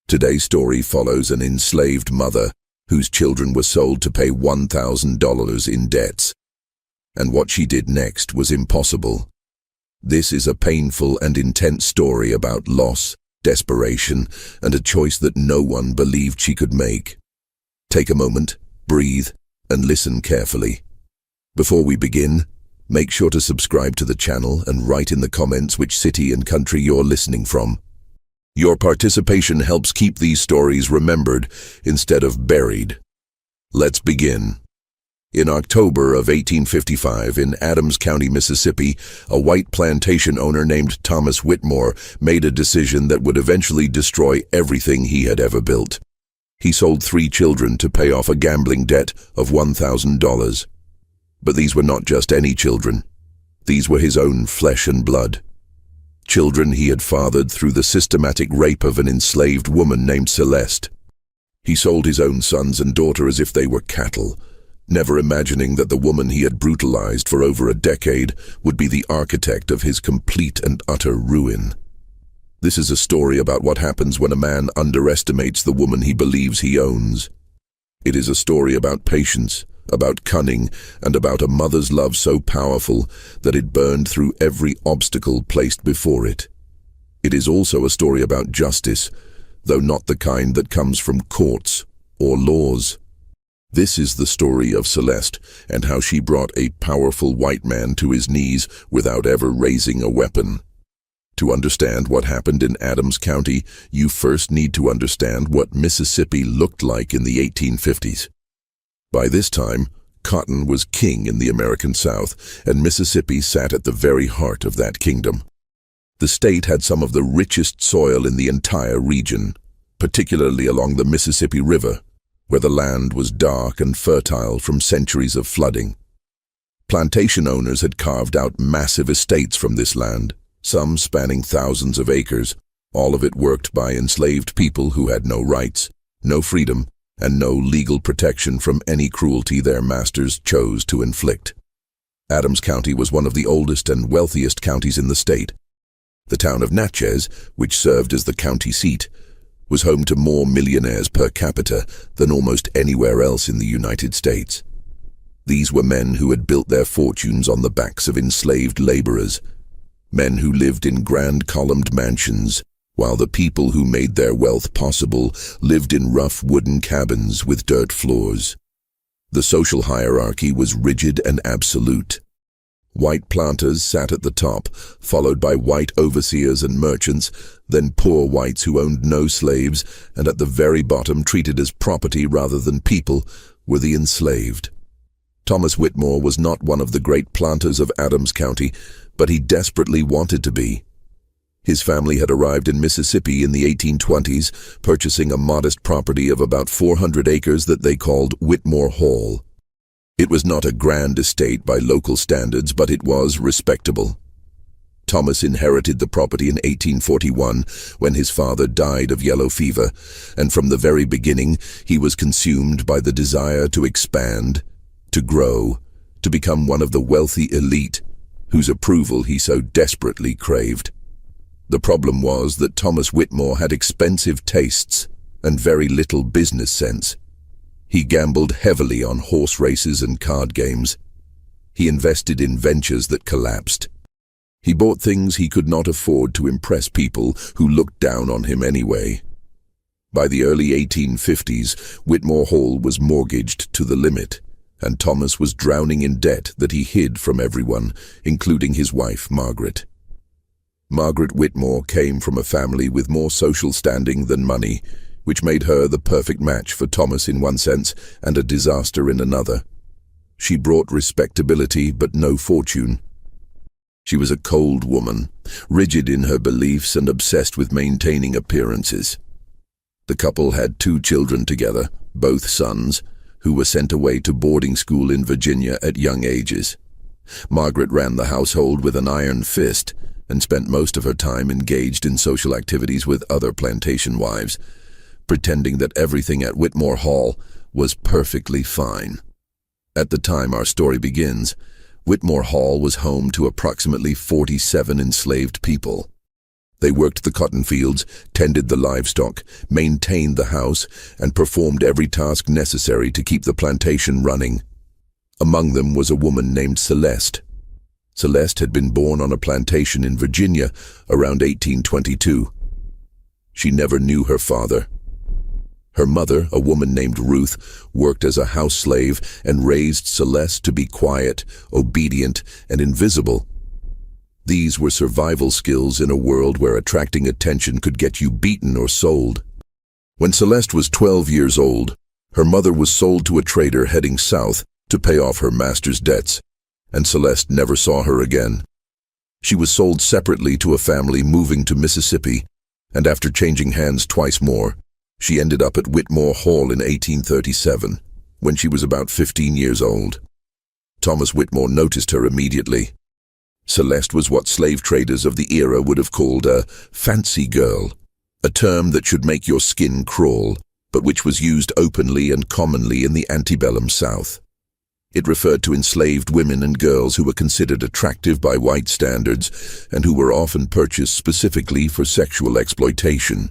Today's story follows an enslaved mother whose children were sold to pay $1,000 in debts. And what she did next was impossible. This is a painful and intense story about loss, desperation, and a choice that no one believed she could make. Take a moment, breathe, and listen carefully. Before we begin, make sure to subscribe to the channel and write in the comments which city and country you're listening from. Your participation helps keep these stories remembered instead of buried. Let's begin. In October of 1855, in Adams County, Mississippi, a white plantation owner named Thomas Whitmore made a decision that would eventually destroy everything he had ever built. He sold 3 children to pay off a gambling debt of $1,000. But these were not just any children. These were his own flesh and blood. Children he had fathered through the systematic rape of an enslaved woman named Celeste. He sold his own sons and daughter as if they were cattle, never imagining that the woman he had brutalized for over a decade would be the architect of his complete and utter ruin. This is a story about what happens when a man underestimates the woman he believes he owns. It is a story about patience, about cunning, and about a mother's love so powerful that it burned through every obstacle placed before it. It is also a story about justice, though not the kind that comes from courts or laws. This is the story of Celeste and how she brought a powerful white man to his knees without ever raising a weapon. To understand what happened in Adams County, you first need to understand what Mississippi looked like in the 1850s. By this time, cotton was king in the American South, and Mississippi sat at the very heart of that kingdom. The state had some of the richest soil in the entire region, particularly along the Mississippi River, where the land was dark and fertile from centuries of flooding. Plantation owners had carved out massive estates from this land, some spanning thousands of acres, all of it worked by enslaved people who had no rights, no freedom, and no legal protection from any cruelty their masters chose to inflict. Adams County was one of the oldest and wealthiest counties in the state. The town of Natchez, which served as the county seat, was home to more millionaires per capita than almost anywhere else in the United States. These were men who had built their fortunes on the backs of enslaved laborers, men who lived in grand columned mansions, while the people who made their wealth possible lived in rough wooden cabins with dirt floors. The social hierarchy was rigid and absolute. White planters sat at the top, followed by white overseers and merchants, then poor whites who owned no slaves, and at the very bottom, treated as property rather than people, were the enslaved. Thomas Whitmore was not one of the great planters of Adams County, but he desperately wanted to be. His family had arrived in Mississippi in the 1820s, purchasing a modest property of about 400 acres that they called Whitmore Hall. It was not a grand estate by local standards, but it was respectable. Thomas inherited the property in 1841 when his father died of yellow fever, and from the very beginning he was consumed by the desire to expand, to grow, to become one of the wealthy elite whose approval he so desperately craved. The problem was that Thomas Whitmore had expensive tastes and very little business sense. He gambled heavily on horse races and card games. He invested in ventures that collapsed. He bought things he could not afford to impress people who looked down on him anyway. By the early 1850s, Whitmore Hall was mortgaged to the limit, and Thomas was drowning in debt that he hid from everyone, including his wife, Margaret. Margaret Whitmore came from a family with more social standing than money, which made her the perfect match for Thomas in one sense and a disaster in another. She brought respectability but no fortune. She was a cold woman, rigid in her beliefs and obsessed with maintaining appearances. The couple had 2 children together, both sons, who were sent away to boarding school in Virginia at young ages. Margaret ran the household with an iron fist and spent most of her time engaged in social activities with other plantation wives, pretending that everything at Whitmore Hall was perfectly fine. At the time our story begins, Whitmore Hall was home to approximately 47 enslaved people. They worked the cotton fields, tended the livestock, maintained the house, and performed every task necessary to keep the plantation running. Among them was a woman named Celeste. Celeste had been born on a plantation in Virginia around 1822. She never knew her father. Her mother, a woman named Ruth, worked as a house slave and raised Celeste to be quiet, obedient, and invisible. These were survival skills in a world where attracting attention could get you beaten or sold. When Celeste was 12 years old, her mother was sold to a trader heading south to pay off her master's debts, and Celeste never saw her again. She was sold separately to a family moving to Mississippi, and after changing hands twice more, she ended up at Whitmore Hall in 1837, when she was about 15 years old. Thomas Whitmore noticed her immediately. Celeste was what slave traders of the era would have called a fancy girl, a term that should make your skin crawl, but which was used openly and commonly in the antebellum South. It referred to enslaved women and girls who were considered attractive by white standards and who were often purchased specifically for sexual exploitation.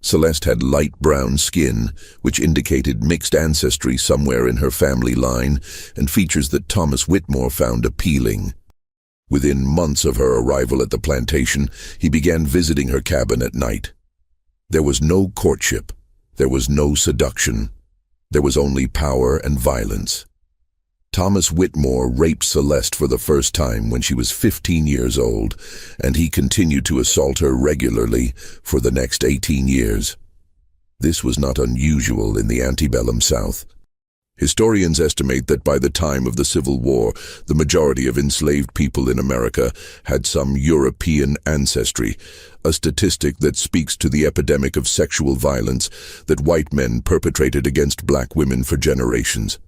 Celeste had light brown skin, which indicated mixed ancestry somewhere in her family line, and features that Thomas Whitmore found appealing. Within months of her arrival at the plantation, he began visiting her cabin at night. There was no courtship. There was no seduction. There was only power and violence. Thomas Whitmore raped Celeste for the first time when she was 15 years old, and he continued to assault her regularly for the next 18 years. This was not unusual in the antebellum South. Historians estimate that by the time of the Civil War, the majority of enslaved people in America had some European ancestry, a statistic that speaks to the epidemic of sexual violence that white men perpetrated against black women for generations.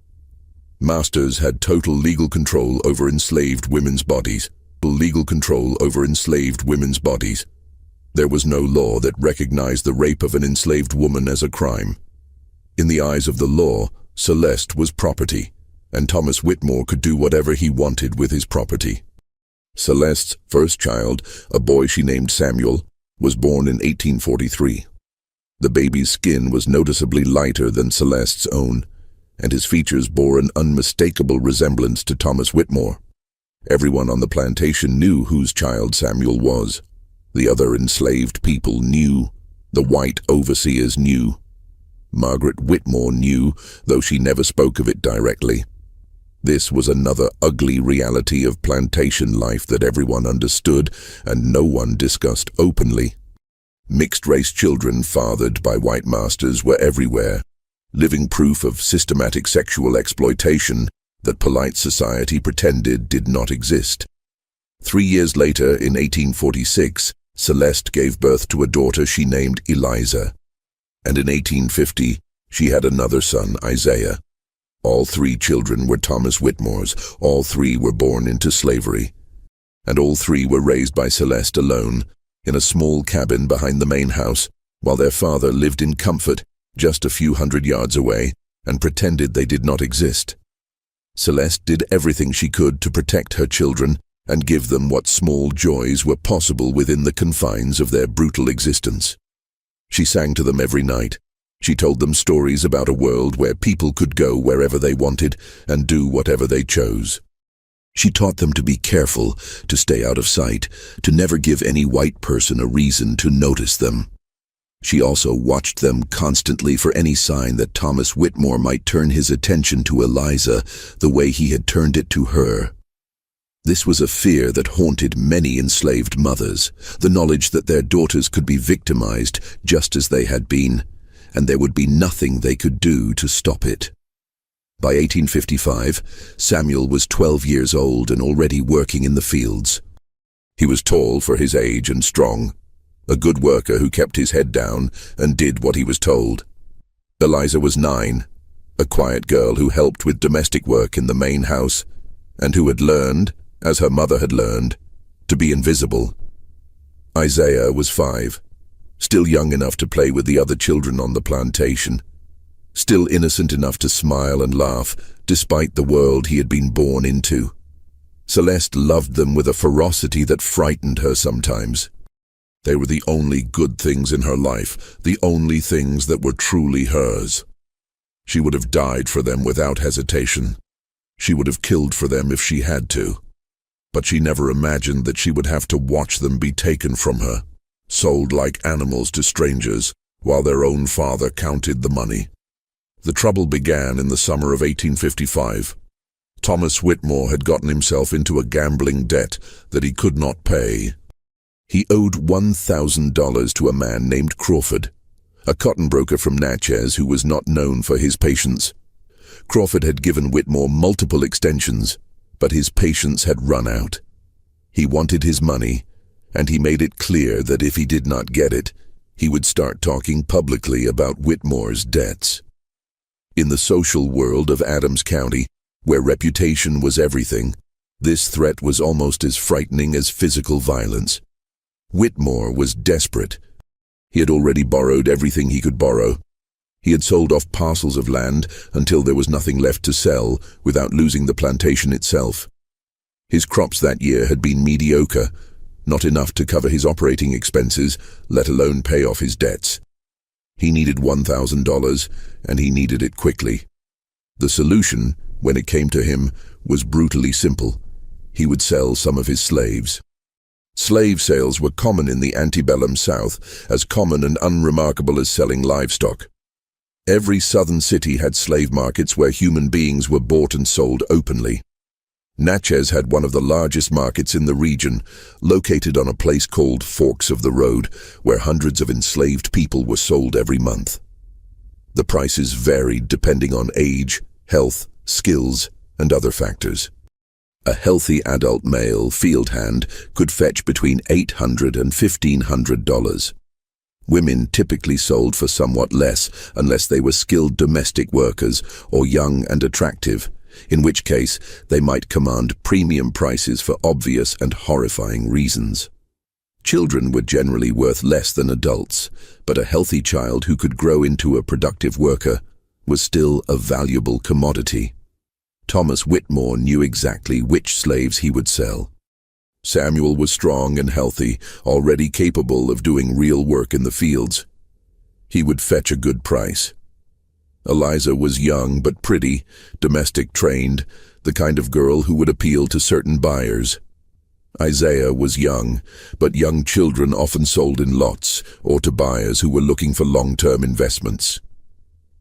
Masters had total legal control over enslaved women's bodies. There was no law that recognized the rape of an enslaved woman as a crime. In the eyes of the law, Celeste was property, and Thomas Whitmore could do whatever he wanted with his property. Celeste's first child, a boy she named Samuel, was born in 1843. The baby's skin was noticeably lighter than Celeste's own, and his features bore an unmistakable resemblance to Thomas Whitmore. Everyone on the plantation knew whose child Samuel was. The other enslaved people knew. The white overseers knew. Margaret Whitmore knew, though she never spoke of it directly. This was another ugly reality of plantation life that everyone understood and no one discussed openly. Mixed-race children fathered by white masters were everywhere, living proof of systematic sexual exploitation that polite society pretended did not exist. 3 years later, in 1846, Celeste gave birth to a daughter she named Eliza, and in 1850 she had another son, Isaiah. All 3 children were Thomas Whitmore's. All 3 were born into slavery, and all 3 were raised by Celeste alone, in a small cabin behind the main house, while their father lived in comfort just a few hundred yards away and pretended they did not exist. Celeste did everything she could to protect her children and give them what small joys were possible within the confines of their brutal existence. She sang to them every night. She told them stories about a world where people could go wherever they wanted and do whatever they chose. She taught them to be careful, to stay out of sight, to never give any white person a reason to notice them. She also watched them constantly for any sign that Thomas Whitmore might turn his attention to Eliza the way he had turned it to her. This was a fear that haunted many enslaved mothers, the knowledge that their daughters could be victimized just as they had been, and there would be nothing they could do to stop it. By 1855, Samuel was 12 years old and already working in the fields. He was tall for his age and strong, a good worker who kept his head down and did what he was told. Eliza was 9, a quiet girl who helped with domestic work in the main house, and who had learned, as her mother had learned, to be invisible. Isaiah was 5, still young enough to play with the other children on the plantation, still innocent enough to smile and laugh despite the world he had been born into. Celeste loved them with a ferocity that frightened her sometimes. They were the only good things in her life, the only things that were truly hers. She would have died for them without hesitation. She would have killed for them if she had to. But she never imagined that she would have to watch them be taken from her, sold like animals to strangers, while their own father counted the money. The trouble began in the summer of 1855. Thomas Whitmore had gotten himself into a gambling debt that he could not pay. He owed $1,000 to a man named Crawford, a cotton broker from Natchez who was not known for his patience. Crawford had given Whitmore multiple extensions, but his patience had run out. He wanted his money, and he made it clear that if he did not get it, he would start talking publicly about Whitmore's debts. In the social world of Adams County, where reputation was everything, this threat was almost as frightening as physical violence. Whitmore was desperate. He had already borrowed everything he could borrow. He had sold off parcels of land until there was nothing left to sell without losing the plantation itself. His crops that year had been mediocre, not enough to cover his operating expenses, let alone pay off his debts. He needed $1,000, and he needed it quickly. The solution, when it came to him, was brutally simple. He would sell some of his slaves. Slave sales were common in the antebellum South, as common and unremarkable as selling livestock. Every southern city had slave markets where human beings were bought and sold openly. Natchez had one of the largest markets in the region, located on a place called Forks of the Road, where hundreds of enslaved people were sold every month. The prices varied depending on age, health, skills, and other factors. A healthy adult male field hand could fetch between $800 and $1,500. Women typically sold for somewhat less unless they were skilled domestic workers or young and attractive, in which case they might command premium prices for obvious and horrifying reasons. Children were generally worth less than adults, but a healthy child who could grow into a productive worker was still a valuable commodity. Thomas Whitmore knew exactly which slaves he would sell. Samuel was strong and healthy, already capable of doing real work in the fields. He would fetch a good price. Eliza was young but pretty, domestic trained, the kind of girl who would appeal to certain buyers. Isaiah was young, but young children often sold in lots or to buyers who were looking for long-term investments.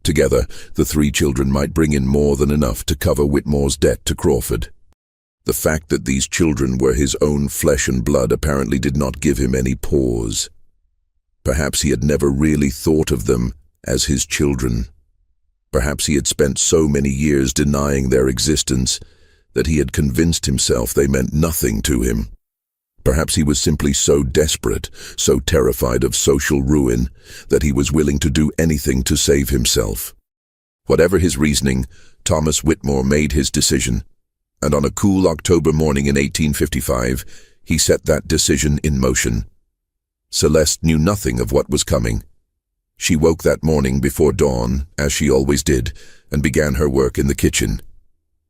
Together, the three children might bring in more than enough to cover Whitmore's debt to Crawford. The fact that these children were his own flesh and blood apparently did not give him any pause. Perhaps he had never really thought of them as his children. Perhaps he had spent so many years denying their existence that he had convinced himself they meant nothing to him. Perhaps he was simply so desperate, so terrified of social ruin, that he was willing to do anything to save himself. Whatever his reasoning, Thomas Whitmore made his decision, and on a cool October morning in 1855, he set that decision in motion. Celeste knew nothing of what was coming. She woke that morning before dawn, as she always did, and began her work in the kitchen.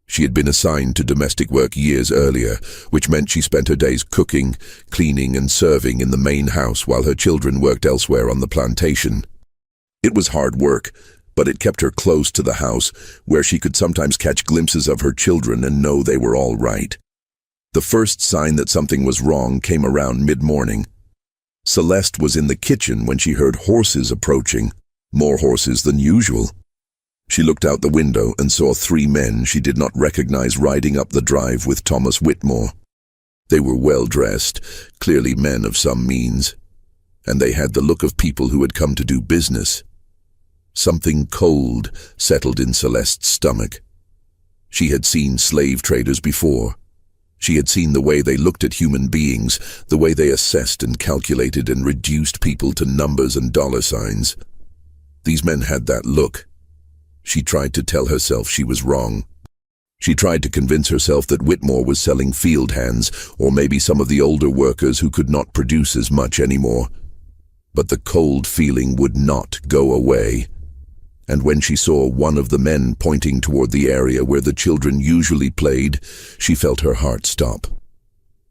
She had been assigned to domestic work years earlier, which meant she spent her days cooking, cleaning, and serving in the main house while her children worked elsewhere on the plantation. It was hard work, but it kept her close to the house, where she could sometimes catch glimpses of her children and know they were all right. The first sign that something was wrong came around mid-morning. Celeste was in the kitchen when she heard horses approaching, more horses than usual. She looked out the window and saw three men she did not recognize riding up the drive with Thomas Whitmore. They were well-dressed, clearly men of some means, and they had the look of people who had come to do business. Something cold settled in Celeste's stomach. She had seen slave traders before. She had seen the way they looked at human beings, the way they assessed and calculated and reduced people to numbers and dollar signs. These men had that look. She tried to tell herself she was wrong. She tried to convince herself that Whitmore was selling field hands, or maybe some of the older workers who could not produce as much anymore. But the cold feeling would not go away. And when she saw one of the men pointing toward the area where the children usually played, she felt her heart stop.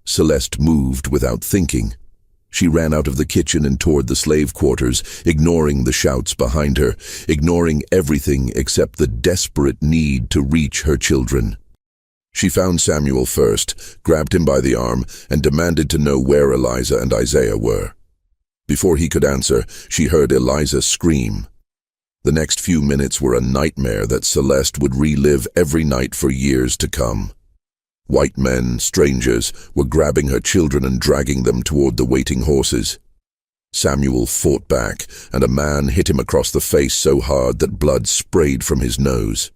Celeste moved without thinking. She ran out of the kitchen and toward the slave quarters, ignoring the shouts behind her, ignoring everything except the desperate need to reach her children. She found Samuel first, grabbed him by the arm, and demanded to know where Eliza and Isaiah were. Before he could answer, she heard Eliza scream. The next few minutes were a nightmare that Celeste would relive every night for years to come. White men, strangers, were grabbing her children and dragging them toward the waiting horses. Samuel fought back, and a man hit him across the face so hard that blood sprayed from his nose.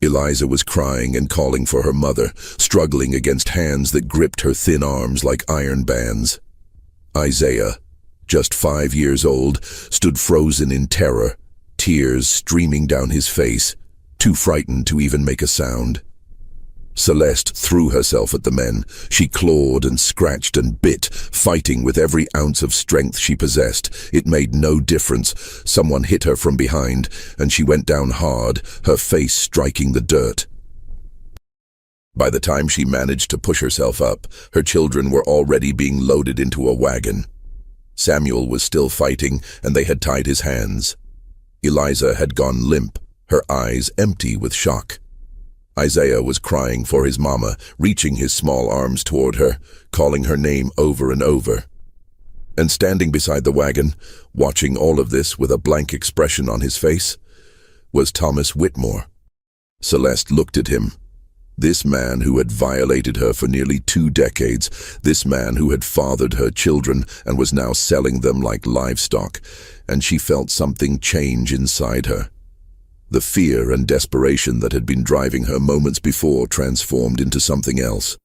Eliza was crying and calling for her mother, struggling against hands that gripped her thin arms like iron bands. Isaiah, just 5 years old, stood frozen in terror, tears streaming down his face, too frightened to even make a sound. Celeste threw herself at the men. She clawed and scratched and bit, fighting with every ounce of strength she possessed. It made no difference. Someone hit her from behind, and she went down hard, her face striking the dirt. By the time she managed to push herself up, her children were already being loaded into a wagon. Samuel was still fighting, and they had tied his hands. Eliza had gone limp, her eyes empty with shock. Isaiah was crying for his mama, reaching his small arms toward her, calling her name over and over. And standing beside the wagon, watching all of this with a blank expression on his face, was Thomas Whitmore. Celeste looked at him. This man who had violated her for nearly 2 decades, this man who had fathered her children and was now selling them like livestock, and she felt something change inside her. The fear and desperation that had been driving her moments before transformed into something else.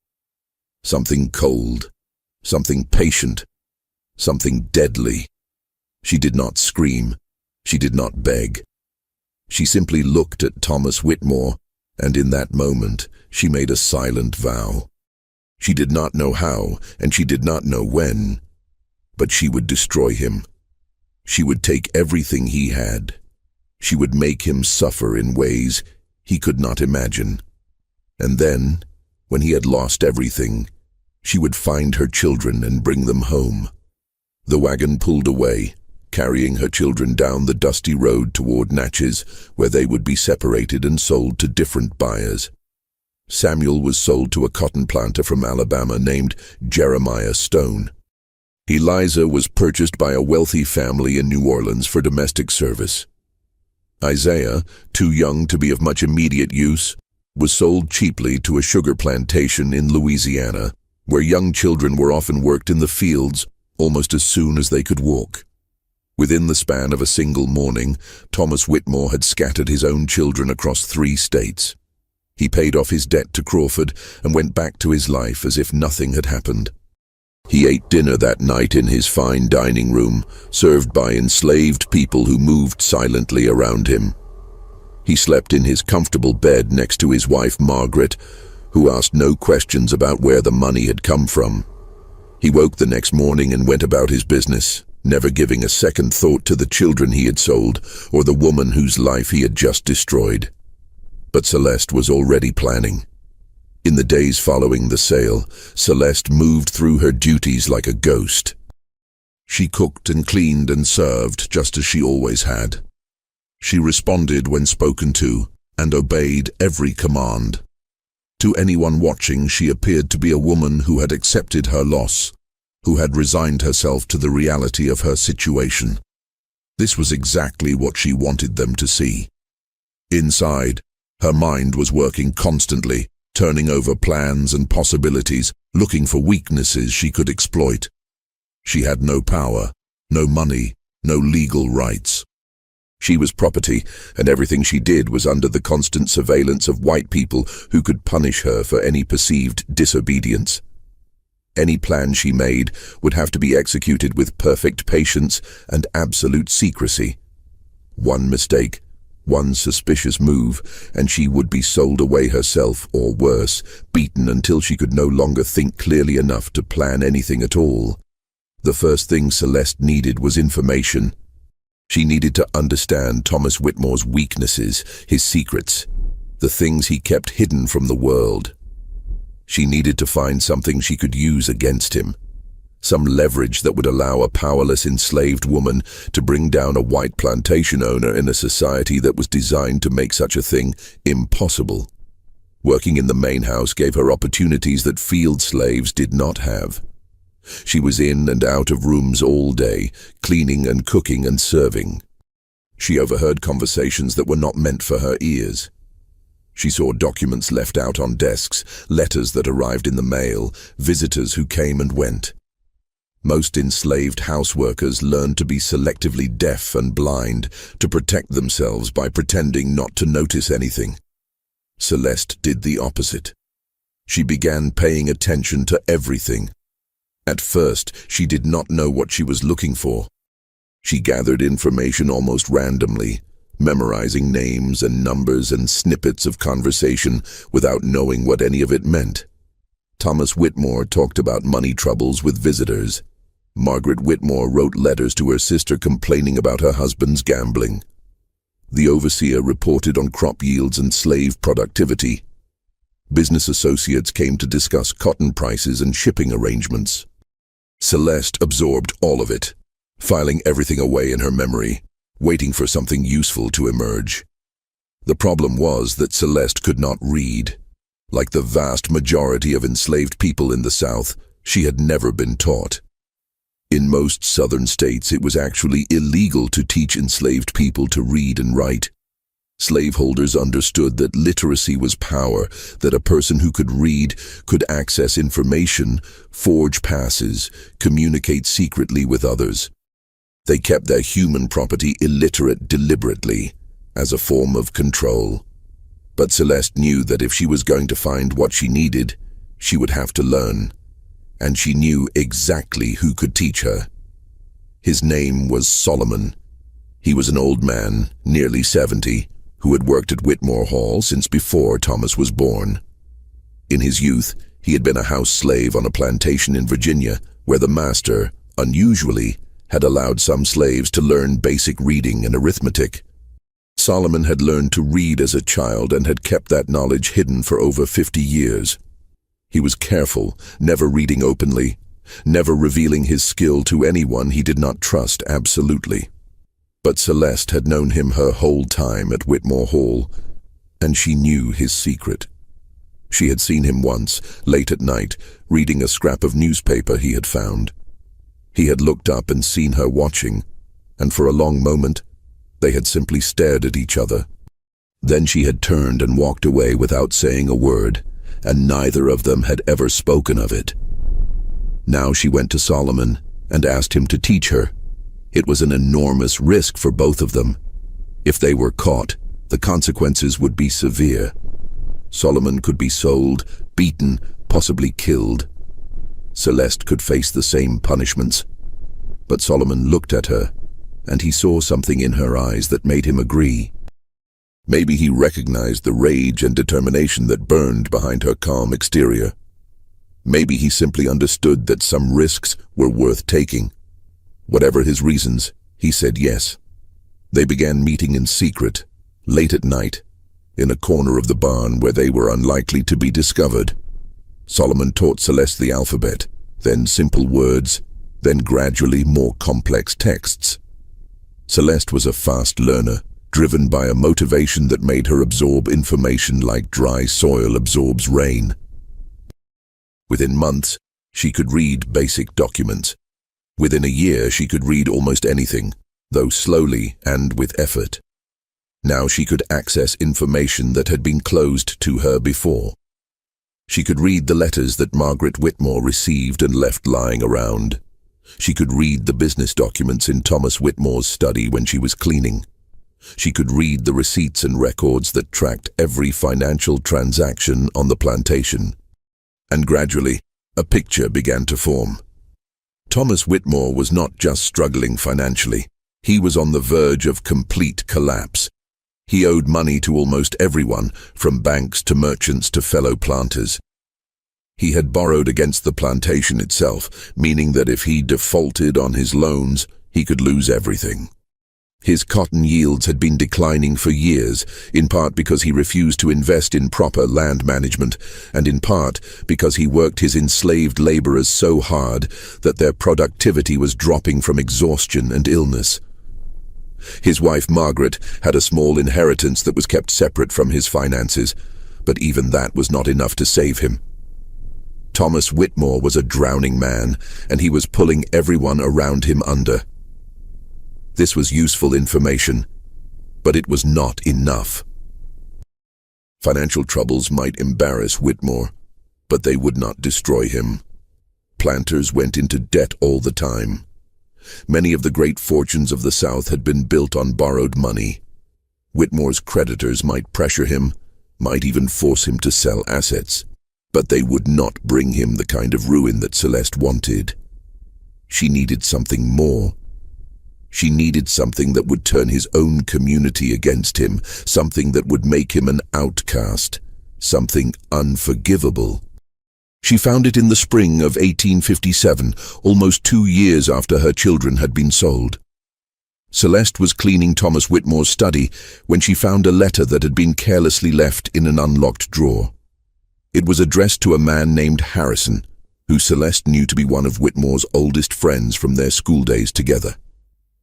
Something cold, something patient, something deadly. She did not scream. She did not beg. She simply looked at Thomas Whitmore, and in that moment, she made a silent vow. She did not know how, and she did not know when, but she would destroy him. She would take everything he had. She would make him suffer in ways he could not imagine. And then, when he had lost everything, she would find her children and bring them home. The wagon pulled away, carrying her children down the dusty road toward Natchez, where they would be separated and sold to different buyers. Samuel was sold to a cotton planter from Alabama named Jeremiah Stone. Eliza was purchased by a wealthy family in New Orleans for domestic service. Isaiah, too young to be of much immediate use, was sold cheaply to a sugar plantation in Louisiana, where young children were often worked in the fields almost as soon as they could walk. Within the span of a single morning, Thomas Whitmore had scattered his own children across 3 states. He paid off his debt to Crawford and went back to his life as if nothing had happened. He ate dinner that night in his fine dining room, served by enslaved people who moved silently around him. He slept in his comfortable bed next to his wife Margaret, who asked no questions about where the money had come from. He woke the next morning and went about his business, never giving a second thought to the children he had sold or the woman whose life he had just destroyed. But Celeste was already planning. In the days following the sale, Celeste moved through her duties like a ghost. She cooked and cleaned and served just as she always had. She responded when spoken to and obeyed every command. To anyone watching, she appeared to be a woman who had accepted her loss, who had resigned herself to the reality of her situation. This was exactly what she wanted them to see. Inside, her mind was working constantly, turning over plans and possibilities, looking for weaknesses she could exploit. She had no power, no money, no legal rights. She was property, and everything she did was under the constant surveillance of white people who could punish her for any perceived disobedience. Any plan she made would have to be executed with perfect patience and absolute secrecy. One mistake, one suspicious move, and she would be sold away herself, or worse, beaten until she could no longer think clearly enough to plan anything at all. The first thing Celeste needed was information. She needed to understand Thomas Whitmore's weaknesses, his secrets, the things he kept hidden from the world. She needed to find something she could use against him, some leverage that would allow a powerless enslaved woman to bring down a white plantation owner in a society that was designed to make such a thing impossible. Working in the main house gave her opportunities that field slaves did not have. She was in and out of rooms all day, cleaning and cooking and serving. She overheard conversations that were not meant for her ears. She saw documents left out on desks, letters that arrived in the mail, visitors who came and went. Most enslaved houseworkers learned to be selectively deaf and blind, to protect themselves by pretending not to notice anything. Celeste did the opposite. She began paying attention to everything. At first, she did not know what she was looking for. She gathered information almost randomly, memorizing names and numbers and snippets of conversation without knowing what any of it meant. Thomas Whitmore talked about money troubles with visitors. Margaret Whitmore wrote letters to her sister complaining about her husband's gambling. The overseer reported on crop yields and slave productivity. Business associates came to discuss cotton prices and shipping arrangements. Celeste absorbed all of it, filing everything away in her memory, waiting for something useful to emerge. The problem was that Celeste could not read. Like the vast majority of enslaved people in the South, she had never been taught. In most southern states, it was actually illegal to teach enslaved people to read and write. Slaveholders understood that literacy was power, that a person who could read could access information, forge passes, communicate secretly with others. They kept their human property illiterate deliberately, as a form of control. But Celeste knew that if she was going to find what she needed, she would have to learn. And she knew exactly who could teach her. His name was Solomon. He was an old man, nearly 70, who had worked at Whitmore Hall since before Thomas was born. In his youth, he had been a house slave on a plantation in Virginia, where the master, unusually, had allowed some slaves to learn basic reading and arithmetic. Solomon had learned to read as a child and had kept that knowledge hidden for over 50 years. He was careful, never reading openly, never revealing his skill to anyone he did not trust absolutely. But Celeste had known him her whole time at Whitmore Hall, and she knew his secret. She had seen him once, late at night, reading a scrap of newspaper he had found. He had looked up and seen her watching, and for a long moment, they had simply stared at each other. Then she had turned and walked away without saying a word, and neither of them had ever spoken of it. Now she went to Solomon and asked him to teach her. It was an enormous risk for both of them. If they were caught, the consequences would be severe. Solomon could be sold, beaten, possibly killed. Celeste could face the same punishments. But Solomon looked at her, and he saw something in her eyes that made him agree. Maybe he recognized the rage and determination that burned behind her calm exterior. Maybe he simply understood that some risks were worth taking. Whatever his reasons, he said yes. They began meeting in secret, late at night, in a corner of the barn where they were unlikely to be discovered. Solomon taught Celeste the alphabet, then simple words, then gradually more complex texts. Celeste was a fast learner, driven by a motivation that made her absorb information like dry soil absorbs rain. Within months, she could read basic documents. Within a year, she could read almost anything, though slowly and with effort. Now she could access information that had been closed to her before. She could read the letters that Margaret Whitmore received and left lying around. She could read the business documents in Thomas Whitmore's study when she was cleaning. She could read the receipts and records that tracked every financial transaction on the plantation. And gradually, a picture began to form. Thomas Whitmore was not just struggling financially. He was on the verge of complete collapse. He owed money to almost everyone, from banks to merchants to fellow planters. He had borrowed against the plantation itself, meaning that if he defaulted on his loans, he could lose everything. His cotton yields had been declining for years, in part because he refused to invest in proper land management, and in part because he worked his enslaved laborers so hard that their productivity was dropping from exhaustion and illness. His wife Margaret had a small inheritance that was kept separate from his finances, but even that was not enough to save him. Thomas Whitmore was a drowning man, and he was pulling everyone around him under. This was useful information, but it was not enough. Financial troubles might embarrass Whitmore, but they would not destroy him. Planters went into debt all the time. Many of the great fortunes of the South had been built on borrowed money. Whitmore's creditors might pressure him, might even force him to sell assets, but they would not bring him the kind of ruin that Celeste wanted. She needed something more. She needed something that would turn his own community against him, something that would make him an outcast, something unforgivable. She found it in the spring of 1857, almost 2 years after her children had been sold. Celeste was cleaning Thomas Whitmore's study when she found a letter that had been carelessly left in an unlocked drawer. It was addressed to a man named Harrison, who Celeste knew to be one of Whitmore's oldest friends from their school days together.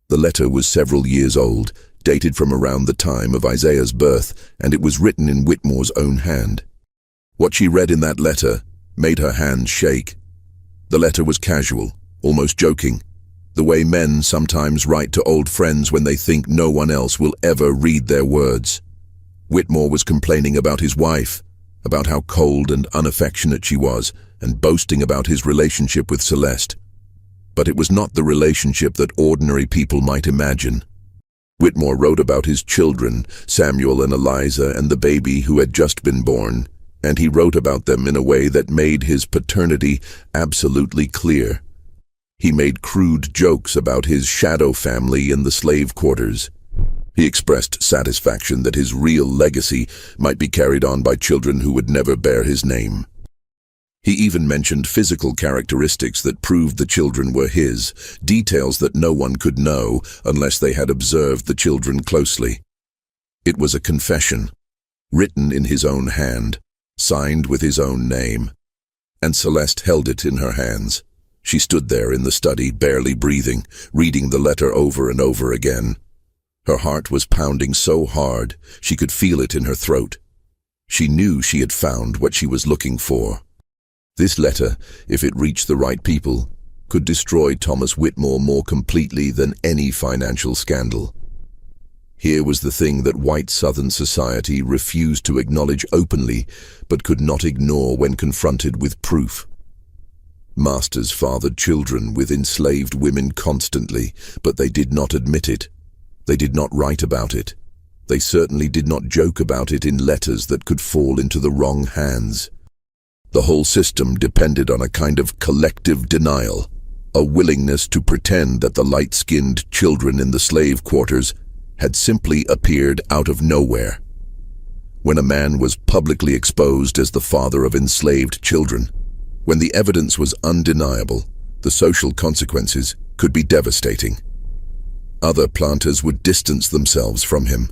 The letter was several years old, dated from around the time of Isaiah's birth, and it was written in Whitmore's own hand. What she read in that letter made her hands shake. The letter was casual, almost joking, the way men sometimes write to old friends when they think no one else will ever read their words. Whitmore was complaining about his wife, about how cold and unaffectionate she was, and boasting about his relationship with Celeste. But it was not the relationship that ordinary people might imagine. Whitmore wrote about his children, Samuel and Eliza, and the baby who had just been born, and he wrote about them in a way that made his paternity absolutely clear. He made crude jokes about his shadow family in the slave quarters. He expressed satisfaction that his real legacy might be carried on by children who would never bear his name. He even mentioned physical characteristics that proved the children were his, details that no one could know unless they had observed the children closely. It was a confession, written in his own hand, signed with his own name, and Celeste held it in her hands. She stood there in the study, barely breathing, reading the letter over and over again. Her heart was pounding so hard she could feel it in her throat. She knew she had found what she was looking for. This letter, if it reached the right people, could destroy Thomas Whitmore more completely than any financial scandal. Here was the thing that white Southern society refused to acknowledge openly, but could not ignore when confronted with proof. Masters fathered children with enslaved women constantly, but they did not admit it. They did not write about it. They certainly did not joke about it in letters that could fall into the wrong hands. The whole system depended on a kind of collective denial, a willingness to pretend that the light-skinned children in the slave quarters had simply appeared out of nowhere. When a man was publicly exposed as the father of enslaved children, when the evidence was undeniable, the social consequences could be devastating. Other planters would distance themselves from him.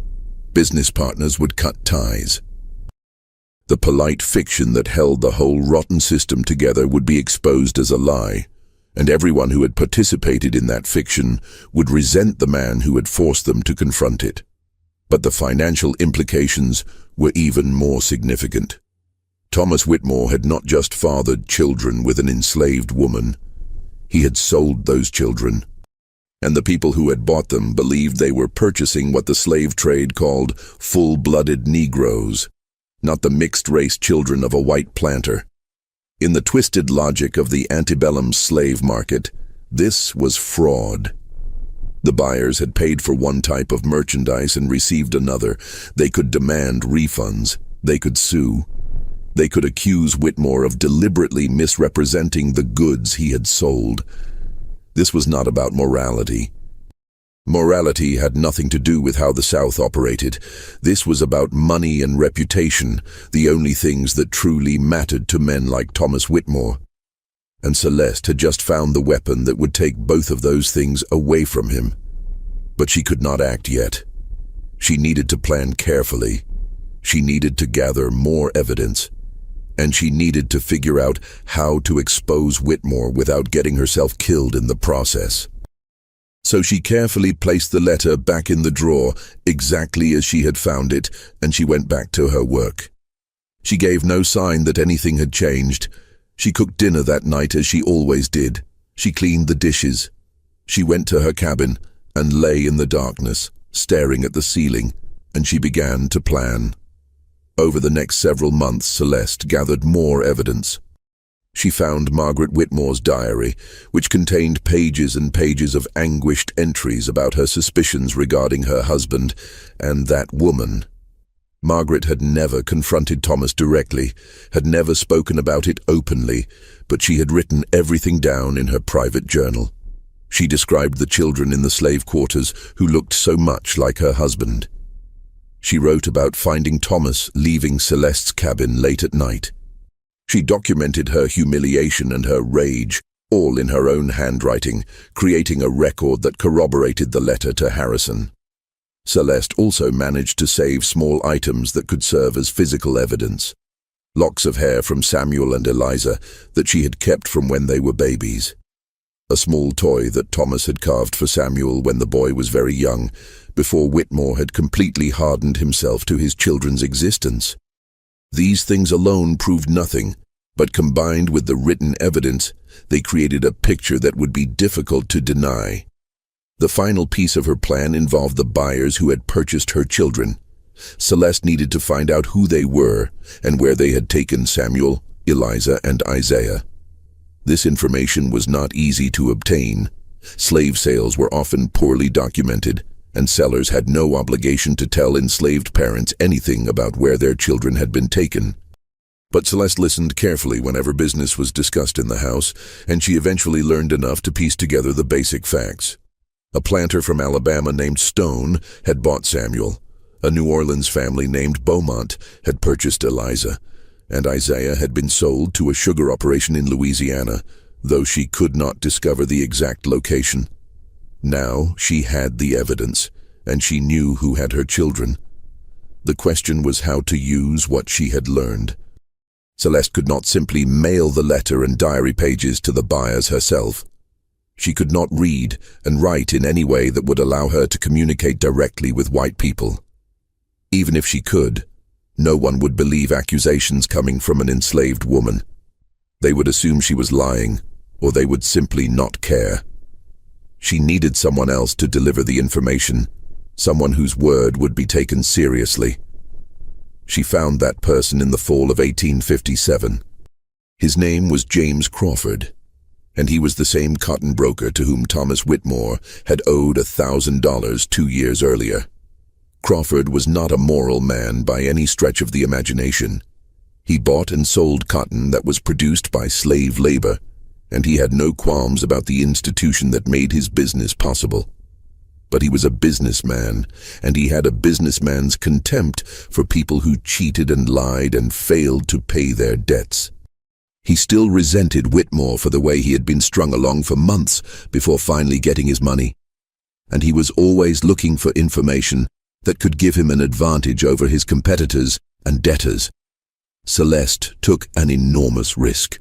Business partners would cut ties. The polite fiction that held the whole rotten system together would be exposed as a lie, and everyone who had participated in that fiction would resent the man who had forced them to confront it. But the financial implications were even more significant. Thomas Whitmore had not just fathered children with an enslaved woman. He had sold those children, and the people who had bought them believed they were purchasing what the slave trade called full-blooded Negroes, not the mixed-race children of a white planter. In the twisted logic of the antebellum slave market, this was fraud. The buyers had paid for one type of merchandise and received another. They could demand refunds. They could sue. They could accuse Whitmore of deliberately misrepresenting the goods he had sold. This was not about morality. Morality had nothing to do with how the South operated. This was about money and reputation, the only things that truly mattered to men like Thomas Whitmore. And Celeste had just found the weapon that would take both of those things away from him. But she could not act yet. She needed to plan carefully. She needed to gather more evidence. And she needed to figure out how to expose Whitmore without getting herself killed in the process. So she carefully placed the letter back in the drawer, exactly as she had found it, and she went back to her work. She gave no sign that anything had changed. She cooked dinner that night as she always did. She cleaned the dishes. She went to her cabin and lay in the darkness, staring at the ceiling, and she began to plan. Over the next several months, Celeste gathered more evidence. She found Margaret Whitmore's diary, which contained pages and pages of anguished entries about her suspicions regarding her husband and that woman. Margaret had never confronted Thomas directly, had never spoken about it openly, but she had written everything down in her private journal. She described the children in the slave quarters who looked so much like her husband. She wrote about finding Thomas leaving Celeste's cabin late at night. She documented her humiliation and her rage, all in her own handwriting, creating a record that corroborated the letter to Harrison. Celeste also managed to save small items that could serve as physical evidence. Locks of hair from Samuel and Eliza that she had kept from when they were babies. A small toy that Thomas had carved for Samuel when the boy was very young, before Whitmore had completely hardened himself to his children's existence. These things alone proved nothing, but combined with the written evidence, they created a picture that would be difficult to deny. The final piece of her plan involved the buyers who had purchased her children. Celeste needed to find out who they were and where they had taken Samuel, Eliza, and Isaiah. This information was not easy to obtain. Slave sales were often poorly documented, and sellers had no obligation to tell enslaved parents anything about where their children had been taken. But Celeste listened carefully whenever business was discussed in the house, and she eventually learned enough to piece together the basic facts. A planter from Alabama named Stone had bought Samuel. A New Orleans family named Beaumont had purchased Eliza, and Isaiah had been sold to a sugar operation in Louisiana, though she could not discover the exact location. Now she had the evidence, and she knew who had her children. The question was how to use what she had learned. Celeste could not simply mail the letter and diary pages to the buyers herself. She could not read and write in any way that would allow her to communicate directly with white people. Even if she could, no one would believe accusations coming from an enslaved woman. They would assume she was lying, or they would simply not care. She needed someone else to deliver the information, someone whose word would be taken seriously. She found that person in the fall of 1857. His name was James Crawford, and he was the same cotton broker to whom Thomas Whitmore had owed $1,000 2 years earlier. Crawford was not a moral man by any stretch of the imagination. He bought and sold cotton that was produced by slave labor, and he had no qualms about the institution that made his business possible. But he was a businessman, and he had a businessman's contempt for people who cheated and lied and failed to pay their debts. He still resented Whitmore for the way he had been strung along for months before finally getting his money. And he was always looking for information that could give him an advantage over his competitors and debtors. Celeste took an enormous risk.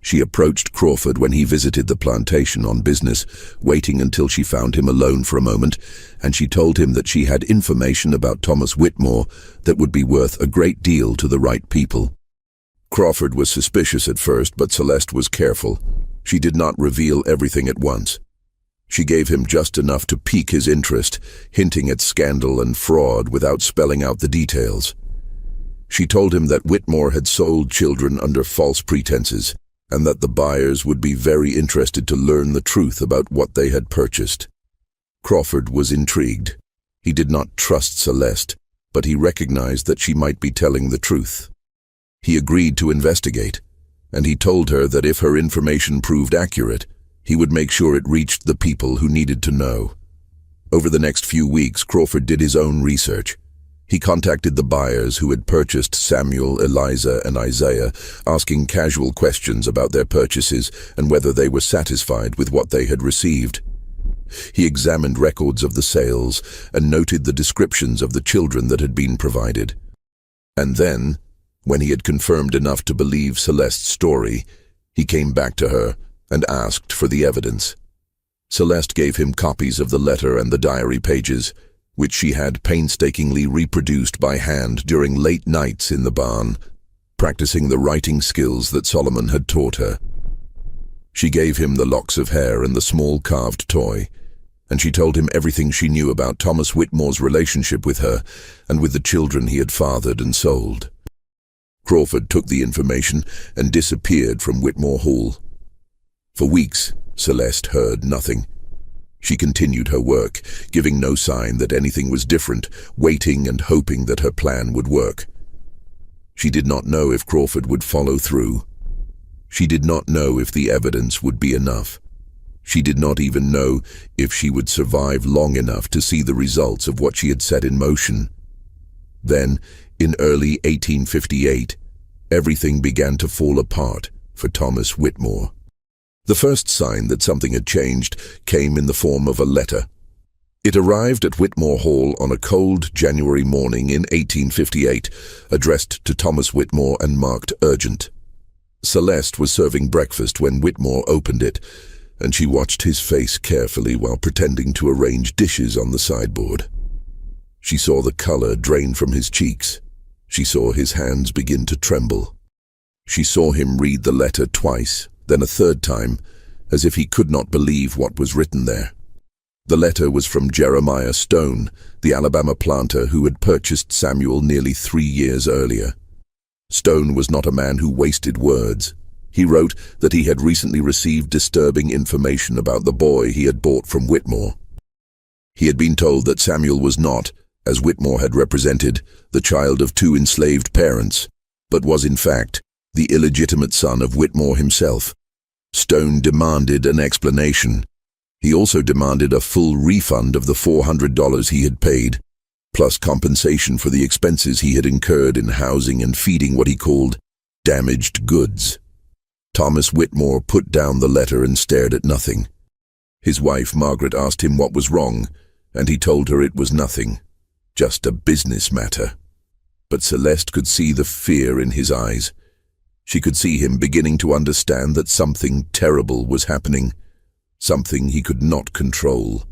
She approached Crawford when he visited the plantation on business, waiting until she found him alone for a moment, and she told him that she had information about Thomas Whitmore that would be worth a great deal to the right people. Crawford was suspicious at first, but Celeste was careful. She did not reveal everything at once. She gave him just enough to pique his interest, hinting at scandal and fraud without spelling out the details. She told him that Whitmore had sold children under false pretenses, and that the buyers would be very interested to learn the truth about what they had purchased. Crawford was intrigued. He did not trust Celeste, but he recognized that she might be telling the truth. He agreed to investigate, and he told her that if her information proved accurate, he would make sure it reached the people who needed to know. Over the next few weeks, Crawford did his own research. He contacted the buyers who had purchased Samuel, Eliza, and Isaiah, asking casual questions about their purchases and whether they were satisfied with what they had received. He examined records of the sales and noted the descriptions of the children that had been provided. And then, when he had confirmed enough to believe Celeste's story, he came back to her and asked for the evidence. Celeste gave him copies of the letter and the diary pages, which she had painstakingly reproduced by hand during late nights in the barn, practicing the writing skills that Solomon had taught her. She gave him the locks of hair and the small carved toy, and she told him everything she knew about Thomas Whitmore's relationship with her and with the children he had fathered and sold. Crawford took the information and disappeared from Whitmore Hall. For weeks, Celeste heard nothing. She continued her work, giving no sign that anything was different, waiting and hoping that her plan would work. She did not know if Crawford would follow through. She did not know if the evidence would be enough. She did not even know if she would survive long enough to see the results of what she had set in motion. Then, in early 1858, everything began to fall apart for Thomas Whitmore. The first sign that something had changed came in the form of a letter. It arrived at Whitmore Hall on a cold January morning in 1858, addressed to Thomas Whitmore and marked urgent. Celeste was serving breakfast when Whitmore opened it, and she watched his face carefully while pretending to arrange dishes on the sideboard. She saw the color drain from his cheeks. She saw his hands begin to tremble. She saw him read the letter twice, then a third time, as if he could not believe what was written there. The letter was from Jeremiah Stone, the Alabama planter who had purchased Samuel nearly 3 years earlier. Stone was not a man who wasted words. He wrote that he had recently received disturbing information about the boy he had bought from Whitmore. He had been told that Samuel was not, as Whitmore had represented, the child of 2 enslaved parents, but was in fact the illegitimate son of Whitmore himself. Stone demanded an explanation. He also demanded a full refund of the $400 he had paid, plus compensation for the expenses he had incurred in housing and feeding what he called damaged goods. Thomas Whitmore put down the letter and stared at nothing. His wife, Margaret, asked him what was wrong, and he told her it was nothing, just a business matter. But Celeste could see the fear in his eyes. She could see him beginning to understand that something terrible was happening, something he could not control.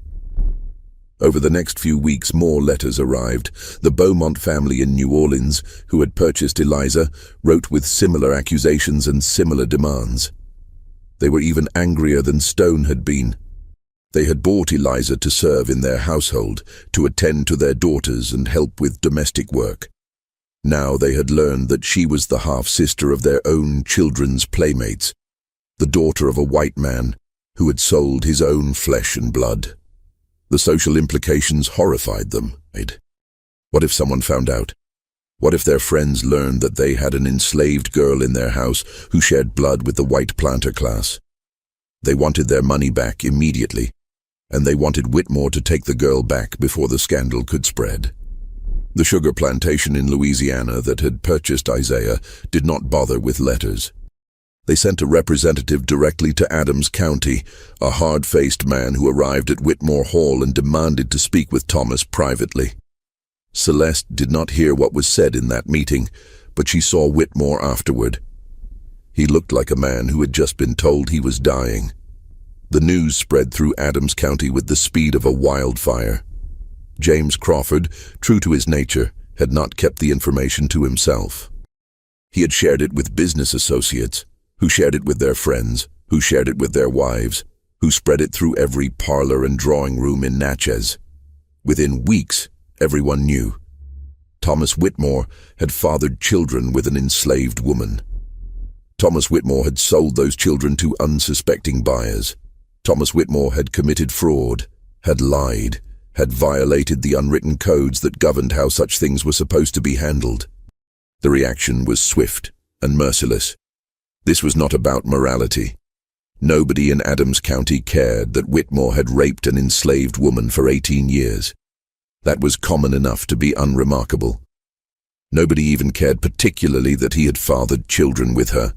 Over the next few weeks, more letters arrived. The Beaumont family in New Orleans, who had purchased Eliza, wrote with similar accusations and similar demands. They were even angrier than Stone had been. They had bought Eliza to serve in their household, to attend to their daughters and help with domestic work. Now they had learned that she was the half-sister of their own children's playmates, the daughter of a white man who had sold his own flesh and blood. The social implications horrified them. What if someone found out? What if their friends learned that they had an enslaved girl in their house who shared blood with the white planter class? They wanted their money back immediately, and they wanted Whitmore to take the girl back before the scandal could spread. The sugar plantation in Louisiana that had purchased Isaiah did not bother with letters. They sent a representative directly to Adams County, a hard-faced man who arrived at Whitmore Hall and demanded to speak with Thomas privately. Celeste did not hear what was said in that meeting, but she saw Whitmore afterward. He looked like a man who had just been told he was dying. The news spread through Adams County with the speed of a wildfire. James Crawford, true to his nature, had not kept the information to himself. He had shared it with business associates, who shared it with their friends, who shared it with their wives, who spread it through every parlor and drawing room in Natchez. Within weeks, everyone knew. Thomas Whitmore had fathered children with an enslaved woman. Thomas Whitmore had sold those children to unsuspecting buyers. Thomas Whitmore had committed fraud, had lied, had violated the unwritten codes that governed how such things were supposed to be handled. The reaction was swift and merciless. This was not about morality. Nobody in Adams County cared that Whitmore had raped an enslaved woman for 18 years. That was common enough to be unremarkable. Nobody even cared particularly that he had fathered children with her.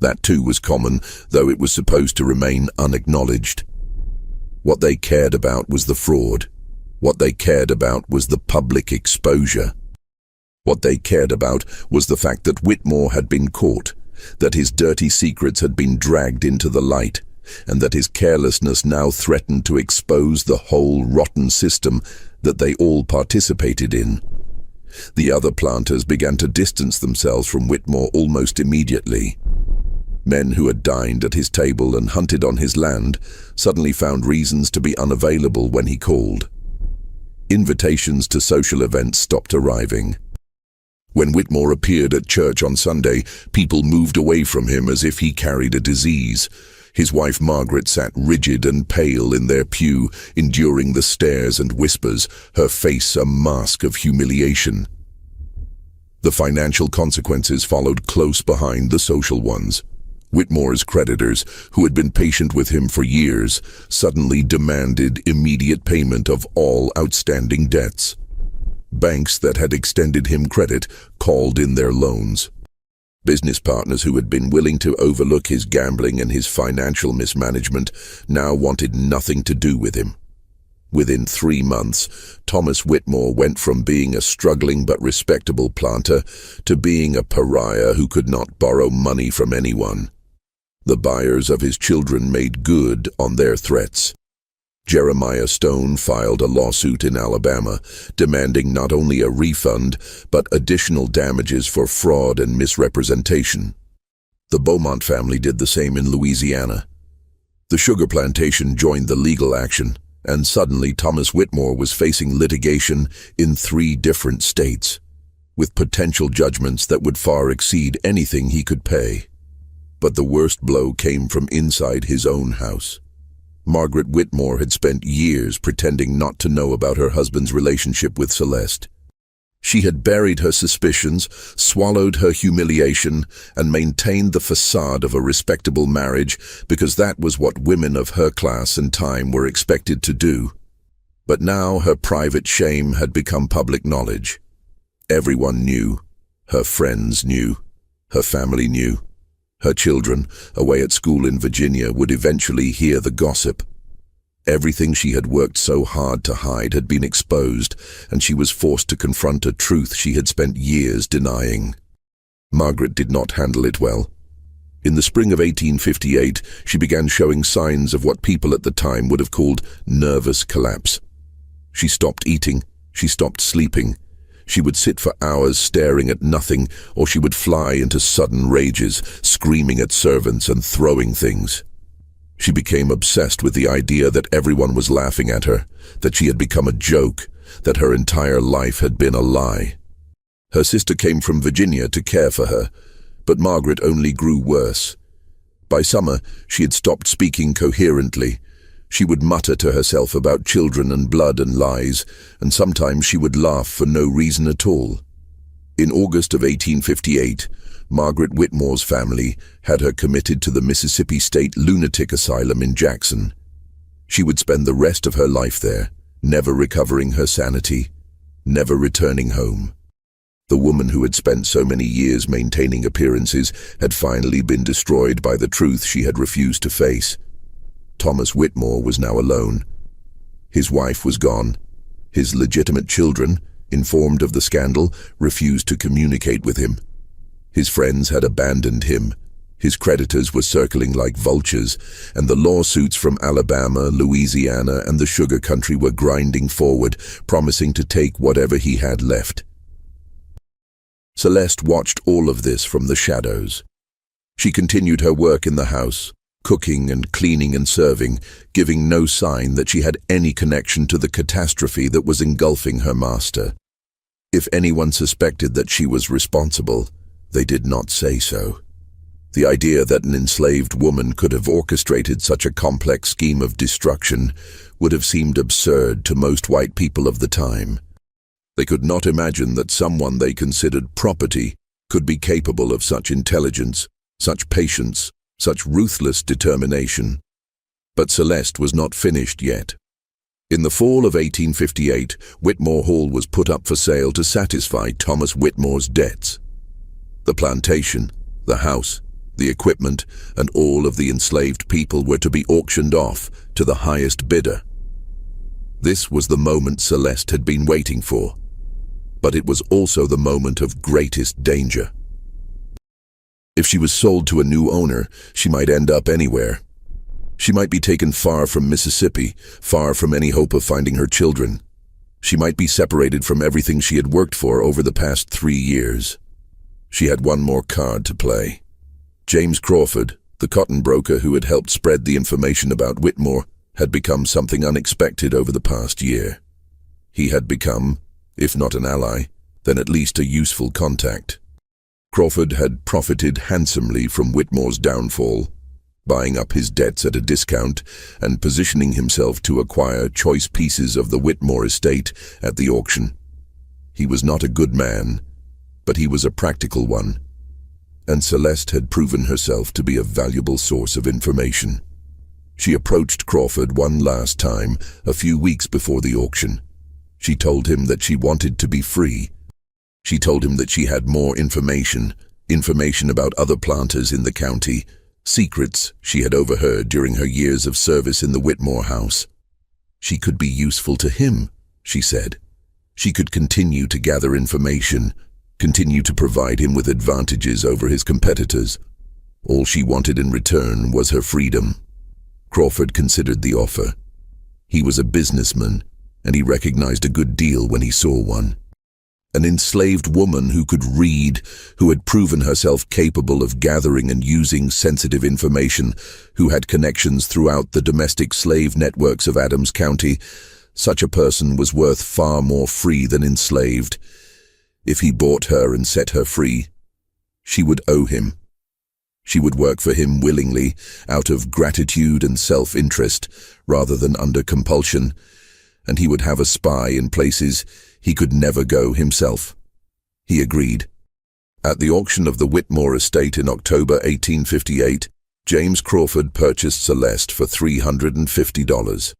That too was common, though it was supposed to remain unacknowledged. What they cared about was the fraud. What they cared about was the public exposure. What they cared about was the fact that Whitmore had been caught, that his dirty secrets had been dragged into the light, and that his carelessness now threatened to expose the whole rotten system that they all participated in. The other planters began to distance themselves from Whitmore almost immediately. Men who had dined at his table and hunted on his land suddenly found reasons to be unavailable when he called. Invitations to social events stopped arriving. When Whitmore appeared at church on Sunday, people moved away from him as if he carried a disease. His wife Margaret sat rigid and pale in their pew, enduring the stares and whispers, her face a mask of humiliation. The financial consequences followed close behind the social ones. Whitmore's creditors, who had been patient with him for years, suddenly demanded immediate payment of all outstanding debts. Banks that had extended him credit called in their loans. Business partners who had been willing to overlook his gambling and his financial mismanagement now wanted nothing to do with him. Within 3 months, Thomas Whitmore went from being a struggling but respectable planter to being a pariah who could not borrow money from anyone. The buyers of his children made good on their threats. Jeremiah Stone filed a lawsuit in Alabama, demanding not only a refund, but additional damages for fraud and misrepresentation. The Beaumont family did the same in Louisiana. The sugar plantation joined the legal action, and suddenly Thomas Whitmore was facing litigation in 3 different states, with potential judgments that would far exceed anything he could pay. But the worst blow came from inside his own house. Margaret Whitmore had spent years pretending not to know about her husband's relationship with Celeste. She had buried her suspicions, swallowed her humiliation, and maintained the facade of a respectable marriage because that was what women of her class and time were expected to do. But now her private shame had become public knowledge. Everyone knew. Her friends knew. Her family knew. Her children, away at school in Virginia, would eventually hear the gossip. Everything she had worked so hard to hide had been exposed, and she was forced to confront a truth she had spent years denying. Margaret did not handle it well. In the spring of 1858, she began showing signs of what people at the time would have called nervous collapse. She stopped eating, she stopped sleeping. She would sit for hours staring at nothing, or she would fly into sudden rages, screaming at servants and throwing things. She became obsessed with the idea that everyone was laughing at her, that she had become a joke, that her entire life had been a lie. Her sister came from Virginia to care for her, but Margaret only grew worse. By summer, she had stopped speaking coherently. She would mutter to herself about children and blood and lies, and sometimes she would laugh for no reason at all. In August of 1858, Margaret Whitmore's family had her committed to the Mississippi State Lunatic Asylum in Jackson. She would spend the rest of her life there, never recovering her sanity, never returning home. The woman who had spent so many years maintaining appearances had finally been destroyed by the truth she had refused to face. Thomas Whitmore was now alone. His wife was gone. His legitimate children, informed of the scandal, refused to communicate with him. His friends had abandoned him. His creditors were circling like vultures, and the lawsuits from Alabama, Louisiana, and the sugar country were grinding forward, promising to take whatever he had left. Celeste watched all of this from the shadows. She continued her work in the house, cooking and cleaning and serving, giving no sign that she had any connection to the catastrophe that was engulfing her master. If anyone suspected that she was responsible, they did not say so. The idea that an enslaved woman could have orchestrated such a complex scheme of destruction would have seemed absurd to most white people of the time. They could not imagine that someone they considered property could be capable of such intelligence, such patience, such ruthless determination. But Celeste was not finished yet. In the fall of 1858, Whitmore Hall was put up for sale to satisfy Thomas Whitmore's debts. The plantation, the house, the equipment, and all of the enslaved people were to be auctioned off to the highest bidder. This was the moment Celeste had been waiting for, but it was also the moment of greatest danger. If she was sold to a new owner, she might end up anywhere. She might be taken far from Mississippi, far from any hope of finding her children. She might be separated from everything she had worked for over the past 3 years. She had one more card to play. James Crawford, the cotton broker who had helped spread the information about Whitmore, had become something unexpected over the past year. He had become, if not an ally, then at least a useful contact. Crawford had profited handsomely from Whitmore's downfall, buying up his debts at a discount and positioning himself to acquire choice pieces of the Whitmore estate at the auction. He was not a good man, but he was a practical one, and Celeste had proven herself to be a valuable source of information. She approached Crawford one last time, a few weeks before the auction. She told him that she wanted to be free. She told him that she had more information about other planters in the county, secrets she had overheard during her years of service in the Whitmore house. She could be useful to him, she said. She could continue to gather information, continue to provide him with advantages over his competitors. All she wanted in return was her freedom. Crawford considered the offer. He was a businessman, and he recognized a good deal when he saw one. An enslaved woman who could read, who had proven herself capable of gathering and using sensitive information, who had connections throughout the domestic slave networks of Adams County. Such a person was worth far more free than enslaved. If he bought her and set her free, she would owe him. She would work for him willingly, out of gratitude and self-interest, rather than under compulsion, and he would have a spy in places he could never go himself. He agreed. At the auction of the Whitmore estate in October 1858, James Crawford purchased Celeste for $350.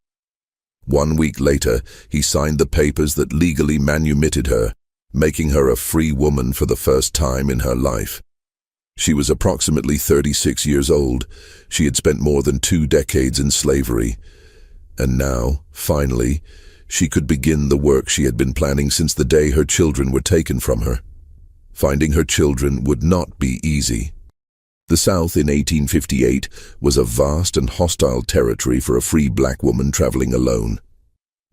1 week later, he signed the papers that legally manumitted her, making her a free woman for the first time in her life. She was approximately 36 years old. She had spent more than 2 decades in slavery. And now, finally, she could begin the work she had been planning since the day her children were taken from her. Finding her children would not be easy. The South in 1858 was a vast and hostile territory for a free black woman traveling alone.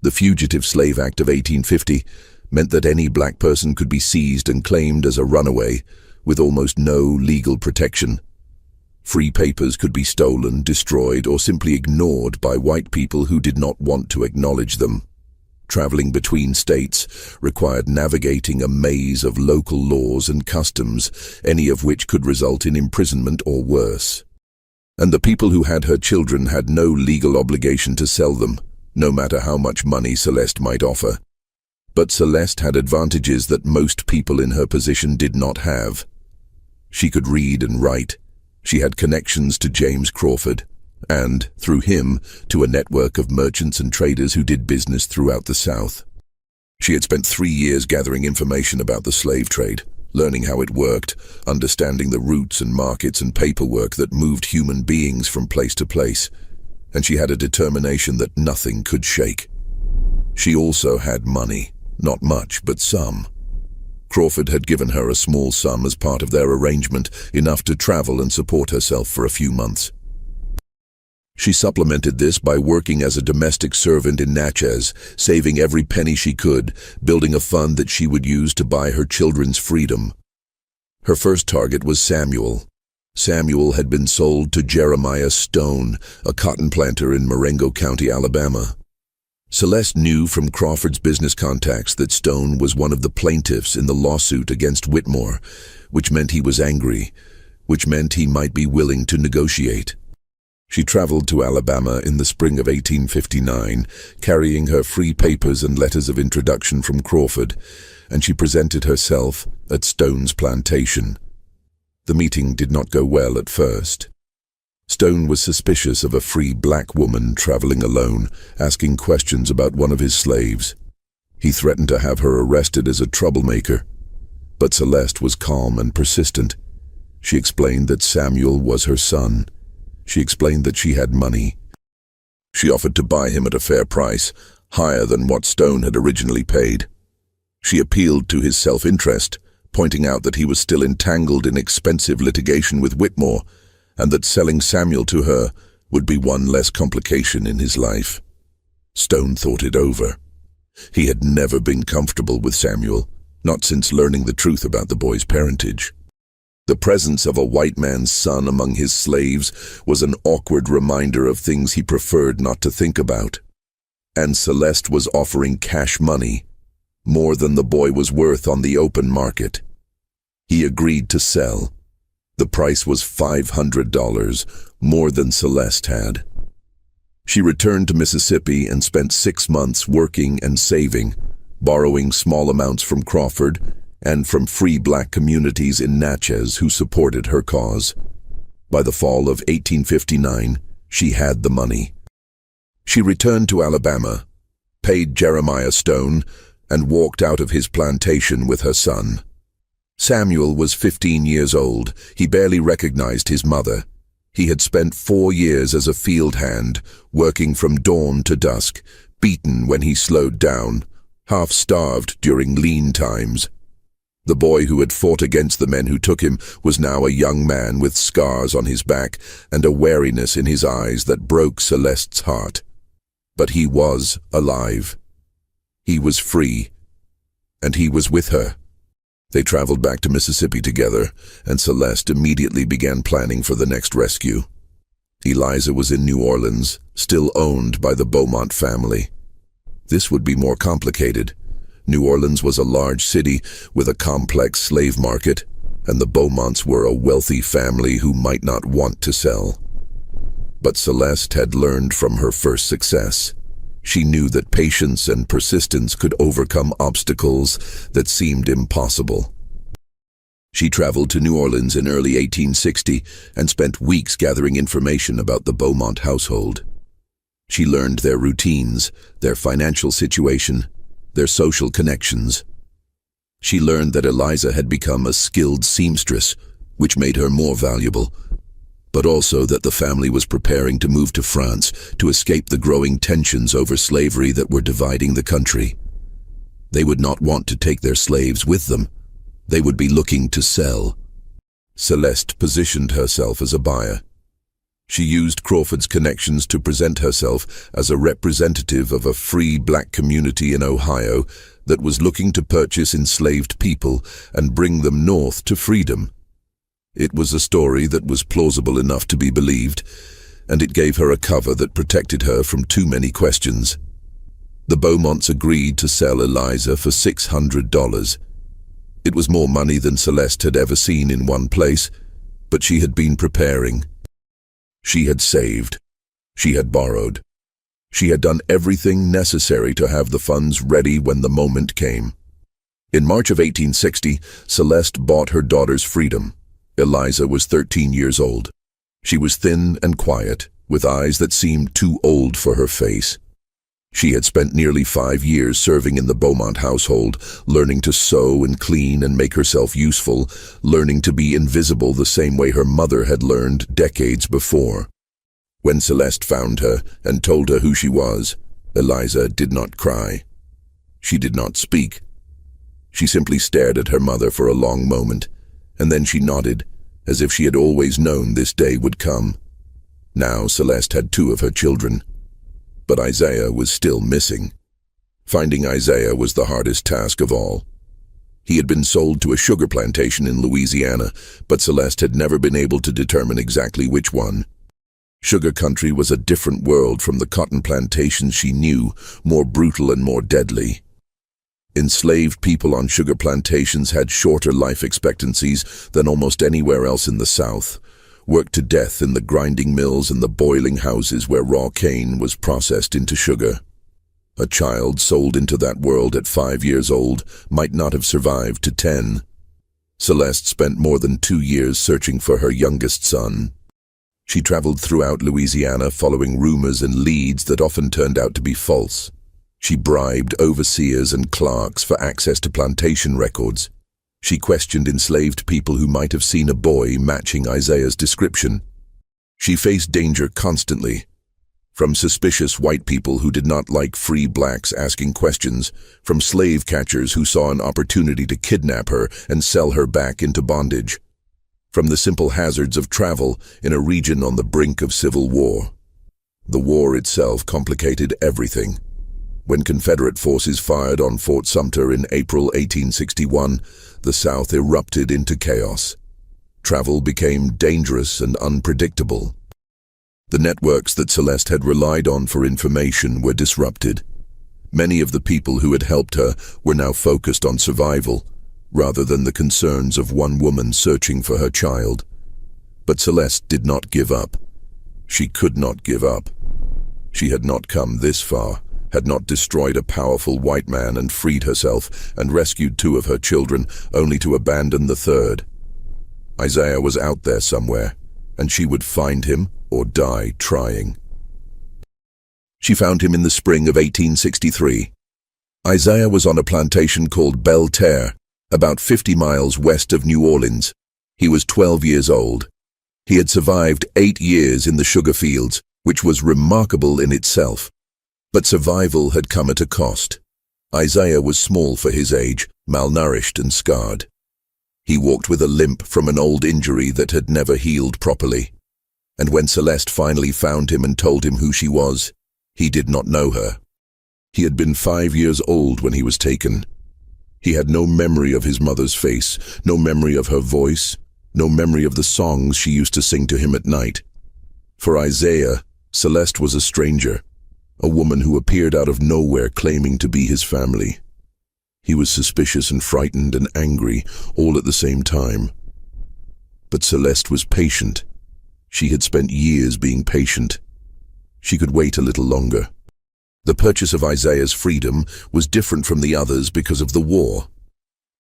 The Fugitive Slave Act of 1850 meant that any black person could be seized and claimed as a runaway, with almost no legal protection. Free papers could be stolen, destroyed, or simply ignored by white people who did not want to acknowledge them. Traveling between states required navigating a maze of local laws and customs, any of which could result in imprisonment or worse. And the people who had her children had no legal obligation to sell them, no matter how much money Celeste might offer. But Celeste had advantages that most people in her position did not have. She could read and write. She had connections to James Crawford, and, through him, to a network of merchants and traders who did business throughout the South. She had spent 3 years gathering information about the slave trade, learning how it worked, understanding the routes and markets and paperwork that moved human beings from place to place, and she had a determination that nothing could shake. She also had money, not much, but some. Crawford had given her a small sum as part of their arrangement, enough to travel and support herself for a few months. She supplemented this by working as a domestic servant in Natchez, saving every penny she could, building a fund that she would use to buy her children's freedom. Her first target was Samuel. Samuel had been sold to Jeremiah Stone, a cotton planter in Marengo County, Alabama. Celeste knew from Crawford's business contacts that Stone was one of the plaintiffs in the lawsuit against Whitmore, which meant he was angry, which meant he might be willing to negotiate. She traveled to Alabama in the spring of 1859, carrying her free papers and letters of introduction from Crawford, and she presented herself at Stone's plantation. The meeting did not go well at first. Stone was suspicious of a free black woman traveling alone, asking questions about one of his slaves. He threatened to have her arrested as a troublemaker, but Celeste was calm and persistent. She explained that Samuel was her son. She explained that she had money. She offered to buy him at a fair price, higher than what Stone had originally paid. She appealed to his self-interest, pointing out that he was still entangled in expensive litigation with Whitmore, and that selling Samuel to her would be one less complication in his life. Stone thought it over. He had never been comfortable with Samuel, not since learning the truth about the boy's parentage. The presence of a white man's son among his slaves was an awkward reminder of things he preferred not to think about. And Celeste was offering cash money, more than the boy was worth on the open market. He agreed to sell. The price was $500, more than Celeste had. She returned to Mississippi and spent 6 months working and saving, borrowing small amounts from Crawford and from free black communities in Natchez who supported her cause. By the fall of 1859, she had the money. She returned to Alabama, paid Jeremiah Stone, and walked out of his plantation with her son. Samuel was 15 years old. He barely recognized his mother. He had spent 4 years as a field hand, working from dawn to dusk, beaten when he slowed down, half-starved during lean times. The boy who had fought against the men who took him was now a young man with scars on his back and a wariness in his eyes that broke Celeste's heart. But he was alive. He was free, and he was with her. They traveled back to Mississippi together, and Celeste immediately began planning for the next rescue. Eliza was in New Orleans, still owned by the Beaumont family. This would be more complicated. New Orleans was a large city with a complex slave market, and the Beaumonts were a wealthy family who might not want to sell. But Celeste had learned from her first success. She knew that patience and persistence could overcome obstacles that seemed impossible. She traveled to New Orleans in early 1860 and spent weeks gathering information about the Beaumont household. She learned their routines, their financial situation, their social connections. She learned that Eliza had become a skilled seamstress, which made her more valuable, but also that the family was preparing to move to France to escape the growing tensions over slavery that were dividing the country. They would not want to take their slaves with them. They would be looking to sell. Celeste positioned herself as a buyer. She used Crawford's connections to present herself as a representative of a free black community in Ohio that was looking to purchase enslaved people and bring them north to freedom. It was a story that was plausible enough to be believed, and it gave her a cover that protected her from too many questions. The Beaumonts agreed to sell Eliza for $600. It was more money than Celeste had ever seen in one place, but she had been preparing. She had saved. She had borrowed. She had done everything necessary to have the funds ready when the moment came. In March of 1860, Celeste bought her daughter's freedom. Eliza was 13 years old. She was thin and quiet, with eyes that seemed too old for her face. She had spent nearly 5 years serving in the Beaumont household, learning to sew and clean and make herself useful, learning to be invisible the same way her mother had learned decades before. When Celeste found her and told her who she was, Eliza did not cry. She did not speak. She simply stared at her mother for a long moment, and then she nodded, as if she had always known this day would come. Now Celeste had 2 of her children. But Isaiah was still missing. Finding Isaiah was the hardest task of all. He had been sold to a sugar plantation in Louisiana, but Celeste had never been able to determine exactly which one. Sugar country was a different world from the cotton plantations she knew, more brutal and more deadly. Enslaved people on sugar plantations had shorter life expectancies than almost anywhere else in the South, worked to death in the grinding mills and the boiling houses where raw cane was processed into sugar. A child sold into that world at 5 years old might not have survived to 10. Celeste spent more than 2 years searching for her youngest son. She traveled throughout Louisiana following rumors and leads that often turned out to be false. She bribed overseers and clerks for access to plantation records. She questioned enslaved people who might have seen a boy matching Isaiah's description. She faced danger constantly, from suspicious white people who did not like free blacks asking questions, from slave catchers who saw an opportunity to kidnap her and sell her back into bondage, from the simple hazards of travel in a region on the brink of civil war. The war itself complicated everything. When Confederate forces fired on Fort Sumter in April 1861, the South erupted into chaos. Travel became dangerous and unpredictable. The networks that Celeste had relied on for information were disrupted. Many of the people who had helped her were now focused on survival, rather than the concerns of one woman searching for her child. But Celeste did not give up. She could not give up. She had not come this far, had not destroyed a powerful white man and freed herself and rescued 2 of her children, only to abandon the 3rd. Isaiah was out there somewhere, and she would find him or die trying. She found him in the spring of 1863. Isaiah was on a plantation called Belle Terre, about 50 miles west of New Orleans. He was 12 years old. He had survived 8 years in the sugar fields, which was remarkable in itself. But survival had come at a cost. Isaiah was small for his age, malnourished and scarred. He walked with a limp from an old injury that had never healed properly. And when Celeste finally found him and told him who she was, he did not know her. He had been 5 years old when he was taken. He had no memory of his mother's face, no memory of her voice, no memory of the songs she used to sing to him at night. For Isaiah, Celeste was a stranger, a woman who appeared out of nowhere claiming to be his family. He was suspicious and frightened and angry, all at the same time. But Celeste was patient. She had spent years being patient. She could wait a little longer. The purchase of Isaiah's freedom was different from the others because of the war.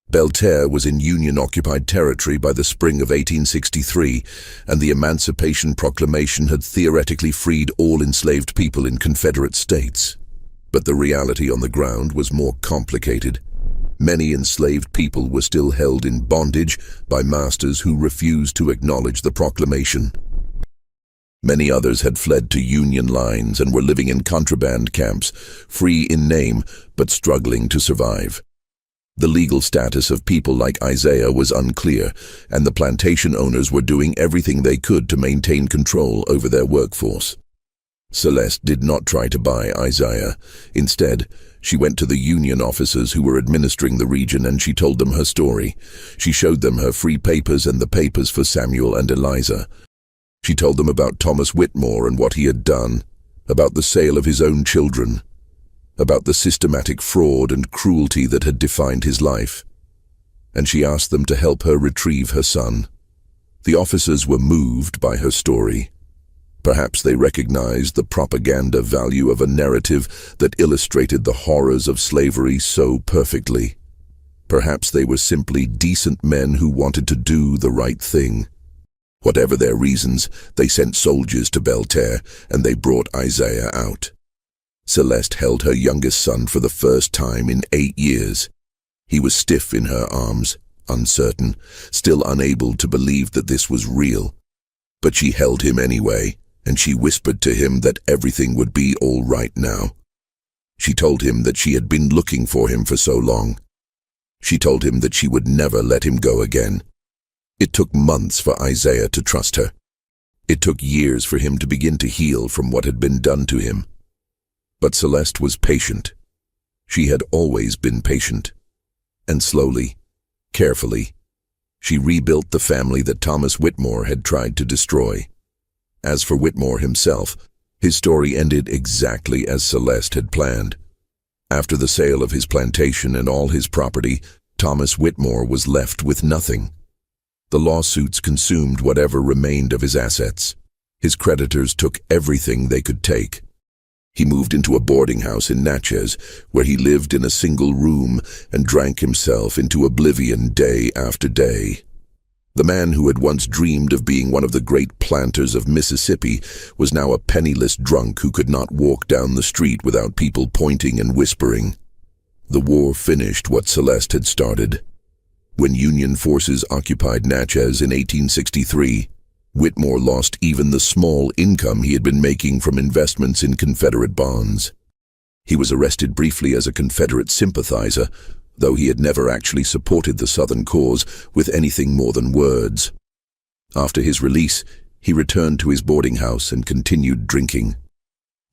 Belle Terre was in Union-occupied territory by the spring of 1863, and the Emancipation Proclamation had theoretically freed all enslaved people in Confederate states. But the reality on the ground was more complicated. Many enslaved people were still held in bondage by masters who refused to acknowledge the proclamation. Many others had fled to Union lines and were living in contraband camps, free in name but struggling to survive. The legal status of people like Isaiah was unclear, and the plantation owners were doing everything they could to maintain control over their workforce. Celeste did not try to buy Isaiah. Instead, she went to the Union officers who were administering the region and she told them her story. She showed them her free papers and the papers for Samuel and Eliza. She told them about Thomas Whitmore and what he had done, about the sale of his own children, about the systematic fraud and cruelty that had defined his life. And she asked them to help her retrieve her son. The officers were moved by her story. Perhaps they recognized the propaganda value of a narrative that illustrated the horrors of slavery so perfectly. Perhaps they were simply decent men who wanted to do the right thing. Whatever their reasons, they sent soldiers to Belle Terre, and they brought Isaiah out. Celeste held her youngest son for the first time in 8 years. He was stiff in her arms, uncertain, still unable to believe that this was real. But she held him anyway, and she whispered to him that everything would be all right now. She told him that she had been looking for him for so long. She told him that she would never let him go again. It took months for Isaiah to trust her. It took years for him to begin to heal from what had been done to him. But Celeste was patient. She had always been patient. And slowly, carefully, she rebuilt the family that Thomas Whitmore had tried to destroy. As for Whitmore himself, his story ended exactly as Celeste had planned. After the sale of his plantation and all his property, Thomas Whitmore was left with nothing. The lawsuits consumed whatever remained of his assets. His creditors took everything they could take. He moved into a boarding house in Natchez, where he lived in a single room and drank himself into oblivion day after day. The man who had once dreamed of being one of the great planters of Mississippi was now a penniless drunk who could not walk down the street without people pointing and whispering. The war finished what Celeste had started. When Union forces occupied Natchez in 1863, Whitmore lost even the small income he had been making from investments in Confederate bonds. He was arrested briefly as a Confederate sympathizer, though he had never actually supported the Southern cause with anything more than words. After his release, he returned to his boarding house and continued drinking.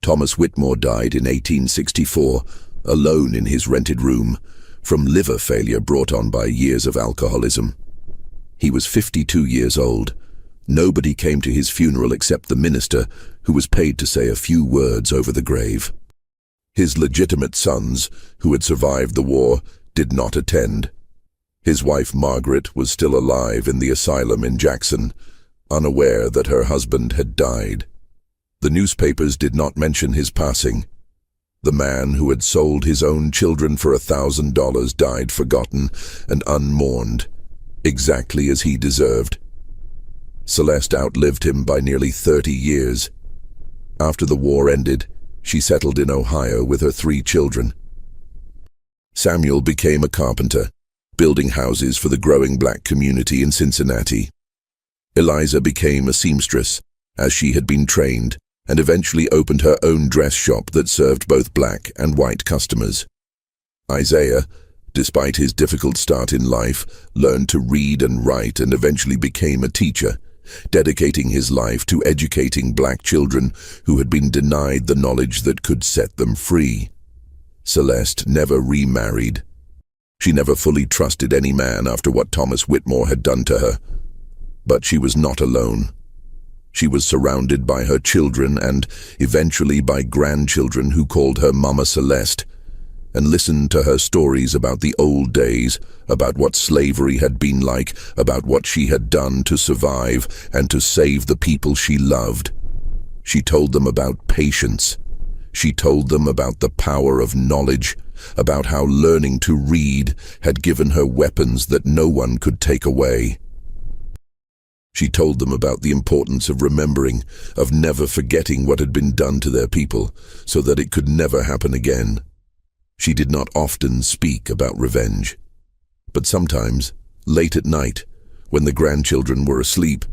Thomas Whitmore died in 1864, alone in his rented room, from liver failure brought on by years of alcoholism. He was 52 years old. Nobody came to his funeral except the minister, who was paid to say a few words over the grave. His legitimate sons, who had survived the war, did not attend. His wife Margaret was still alive in the asylum in Jackson, unaware that her husband had died. The newspapers did not mention his passing. The man who had sold his own children for $1,000 died forgotten and unmourned, exactly as he deserved. Celeste outlived him by nearly 30 years. After the war ended, she settled in Ohio with her 3 children. Samuel became a carpenter, building houses for the growing black community in Cincinnati. Eliza became a seamstress, as she had been trained, and eventually opened her own dress shop that served both black and white customers. Isaiah, despite his difficult start in life, learned to read and write and eventually became a teacher, dedicating his life to educating black children who had been denied the knowledge that could set them free. Celeste never remarried. She never fully trusted any man after what Thomas Whitmore had done to her. But she was not alone. She was surrounded by her children and eventually by grandchildren who called her Mama Celeste and listened to her stories about the old days, about what slavery had been like, about what she had done to survive and to save the people she loved. She told them about patience. She told them about the power of knowledge, about how learning to read had given her weapons that no one could take away. She told them about the importance of remembering, of never forgetting what had been done to their people, so that it could never happen again. She did not often speak about revenge. But sometimes, late at night, when the grandchildren were asleep,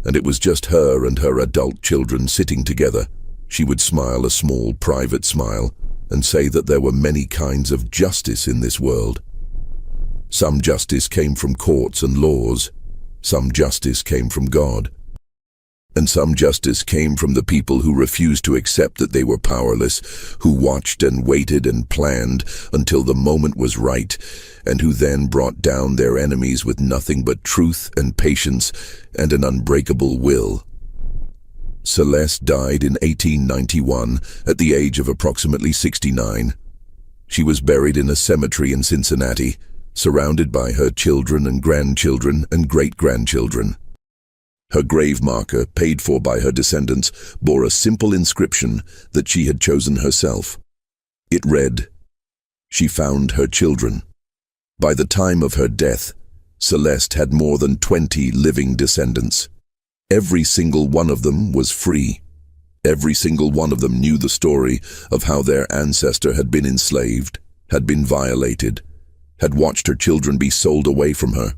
and it was just her and her adult children sitting together, she would smile a small, private smile and say that there were many kinds of justice in this world. Some justice came from courts and laws. Some justice came from God. And some justice came from the people who refused to accept that they were powerless, who watched and waited and planned until the moment was right, and who then brought down their enemies with nothing but truth and patience and an unbreakable will. Celeste died in 1891 at the age of approximately 69. She was buried in a cemetery in Cincinnati, surrounded by her children and grandchildren and great-grandchildren. Her grave marker, paid for by her descendants, bore a simple inscription that she had chosen herself. It read, "She found her children." By the time of her death, Celeste had more than 20 living descendants. Every single one of them was free. Every single one of them knew the story of how their ancestor had been enslaved, had been violated, had watched her children be sold away from her,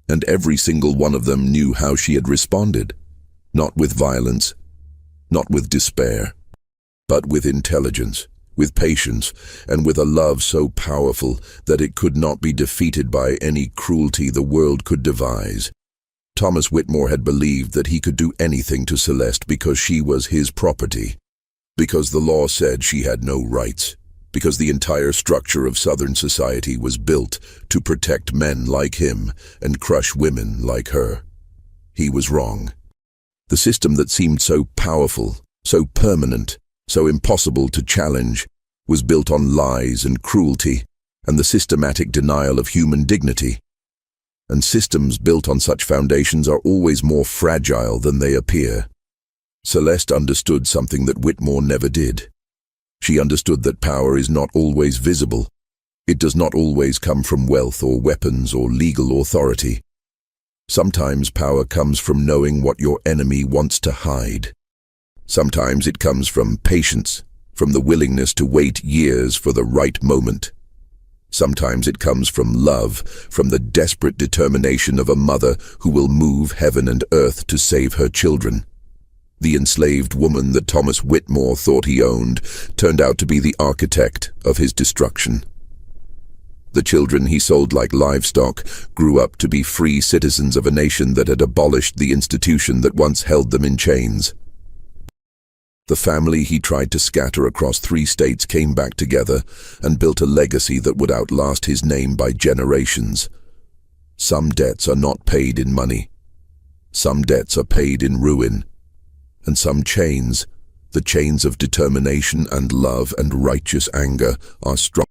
and every single one of them knew how she had responded, not with violence, not with despair, but with intelligence, with patience, and with a love so powerful that it could not be defeated by any cruelty the world could devise. Thomas Whitmore had believed that he could do anything to Celeste because she was his property, because the law said she had no rights, because the entire structure of Southern society was built to protect men like him and crush women like her. He was wrong. The system that seemed so powerful, so permanent, so impossible to challenge, was built on lies and cruelty and the systematic denial of human dignity. And systems built on such foundations are always more fragile than they appear. Celeste understood something that Whitmore never did. She understood that power is not always visible. It does not always come from wealth or weapons or legal authority. Sometimes power comes from knowing what your enemy wants to hide. Sometimes it comes from patience, from the willingness to wait years for the right moment. Sometimes it comes from love, from the desperate determination of a mother who will move heaven and earth to save her children. The enslaved woman that Thomas Whitmore thought he owned turned out to be the architect of his destruction. The children he sold like livestock grew up to be free citizens of a nation that had abolished the institution that once held them in chains. The family he tried to scatter across 3 states came back together and built a legacy that would outlast his name by generations. Some debts are not paid in money. Some debts are paid in ruin. And some chains, the chains of determination and love and righteous anger, are strong.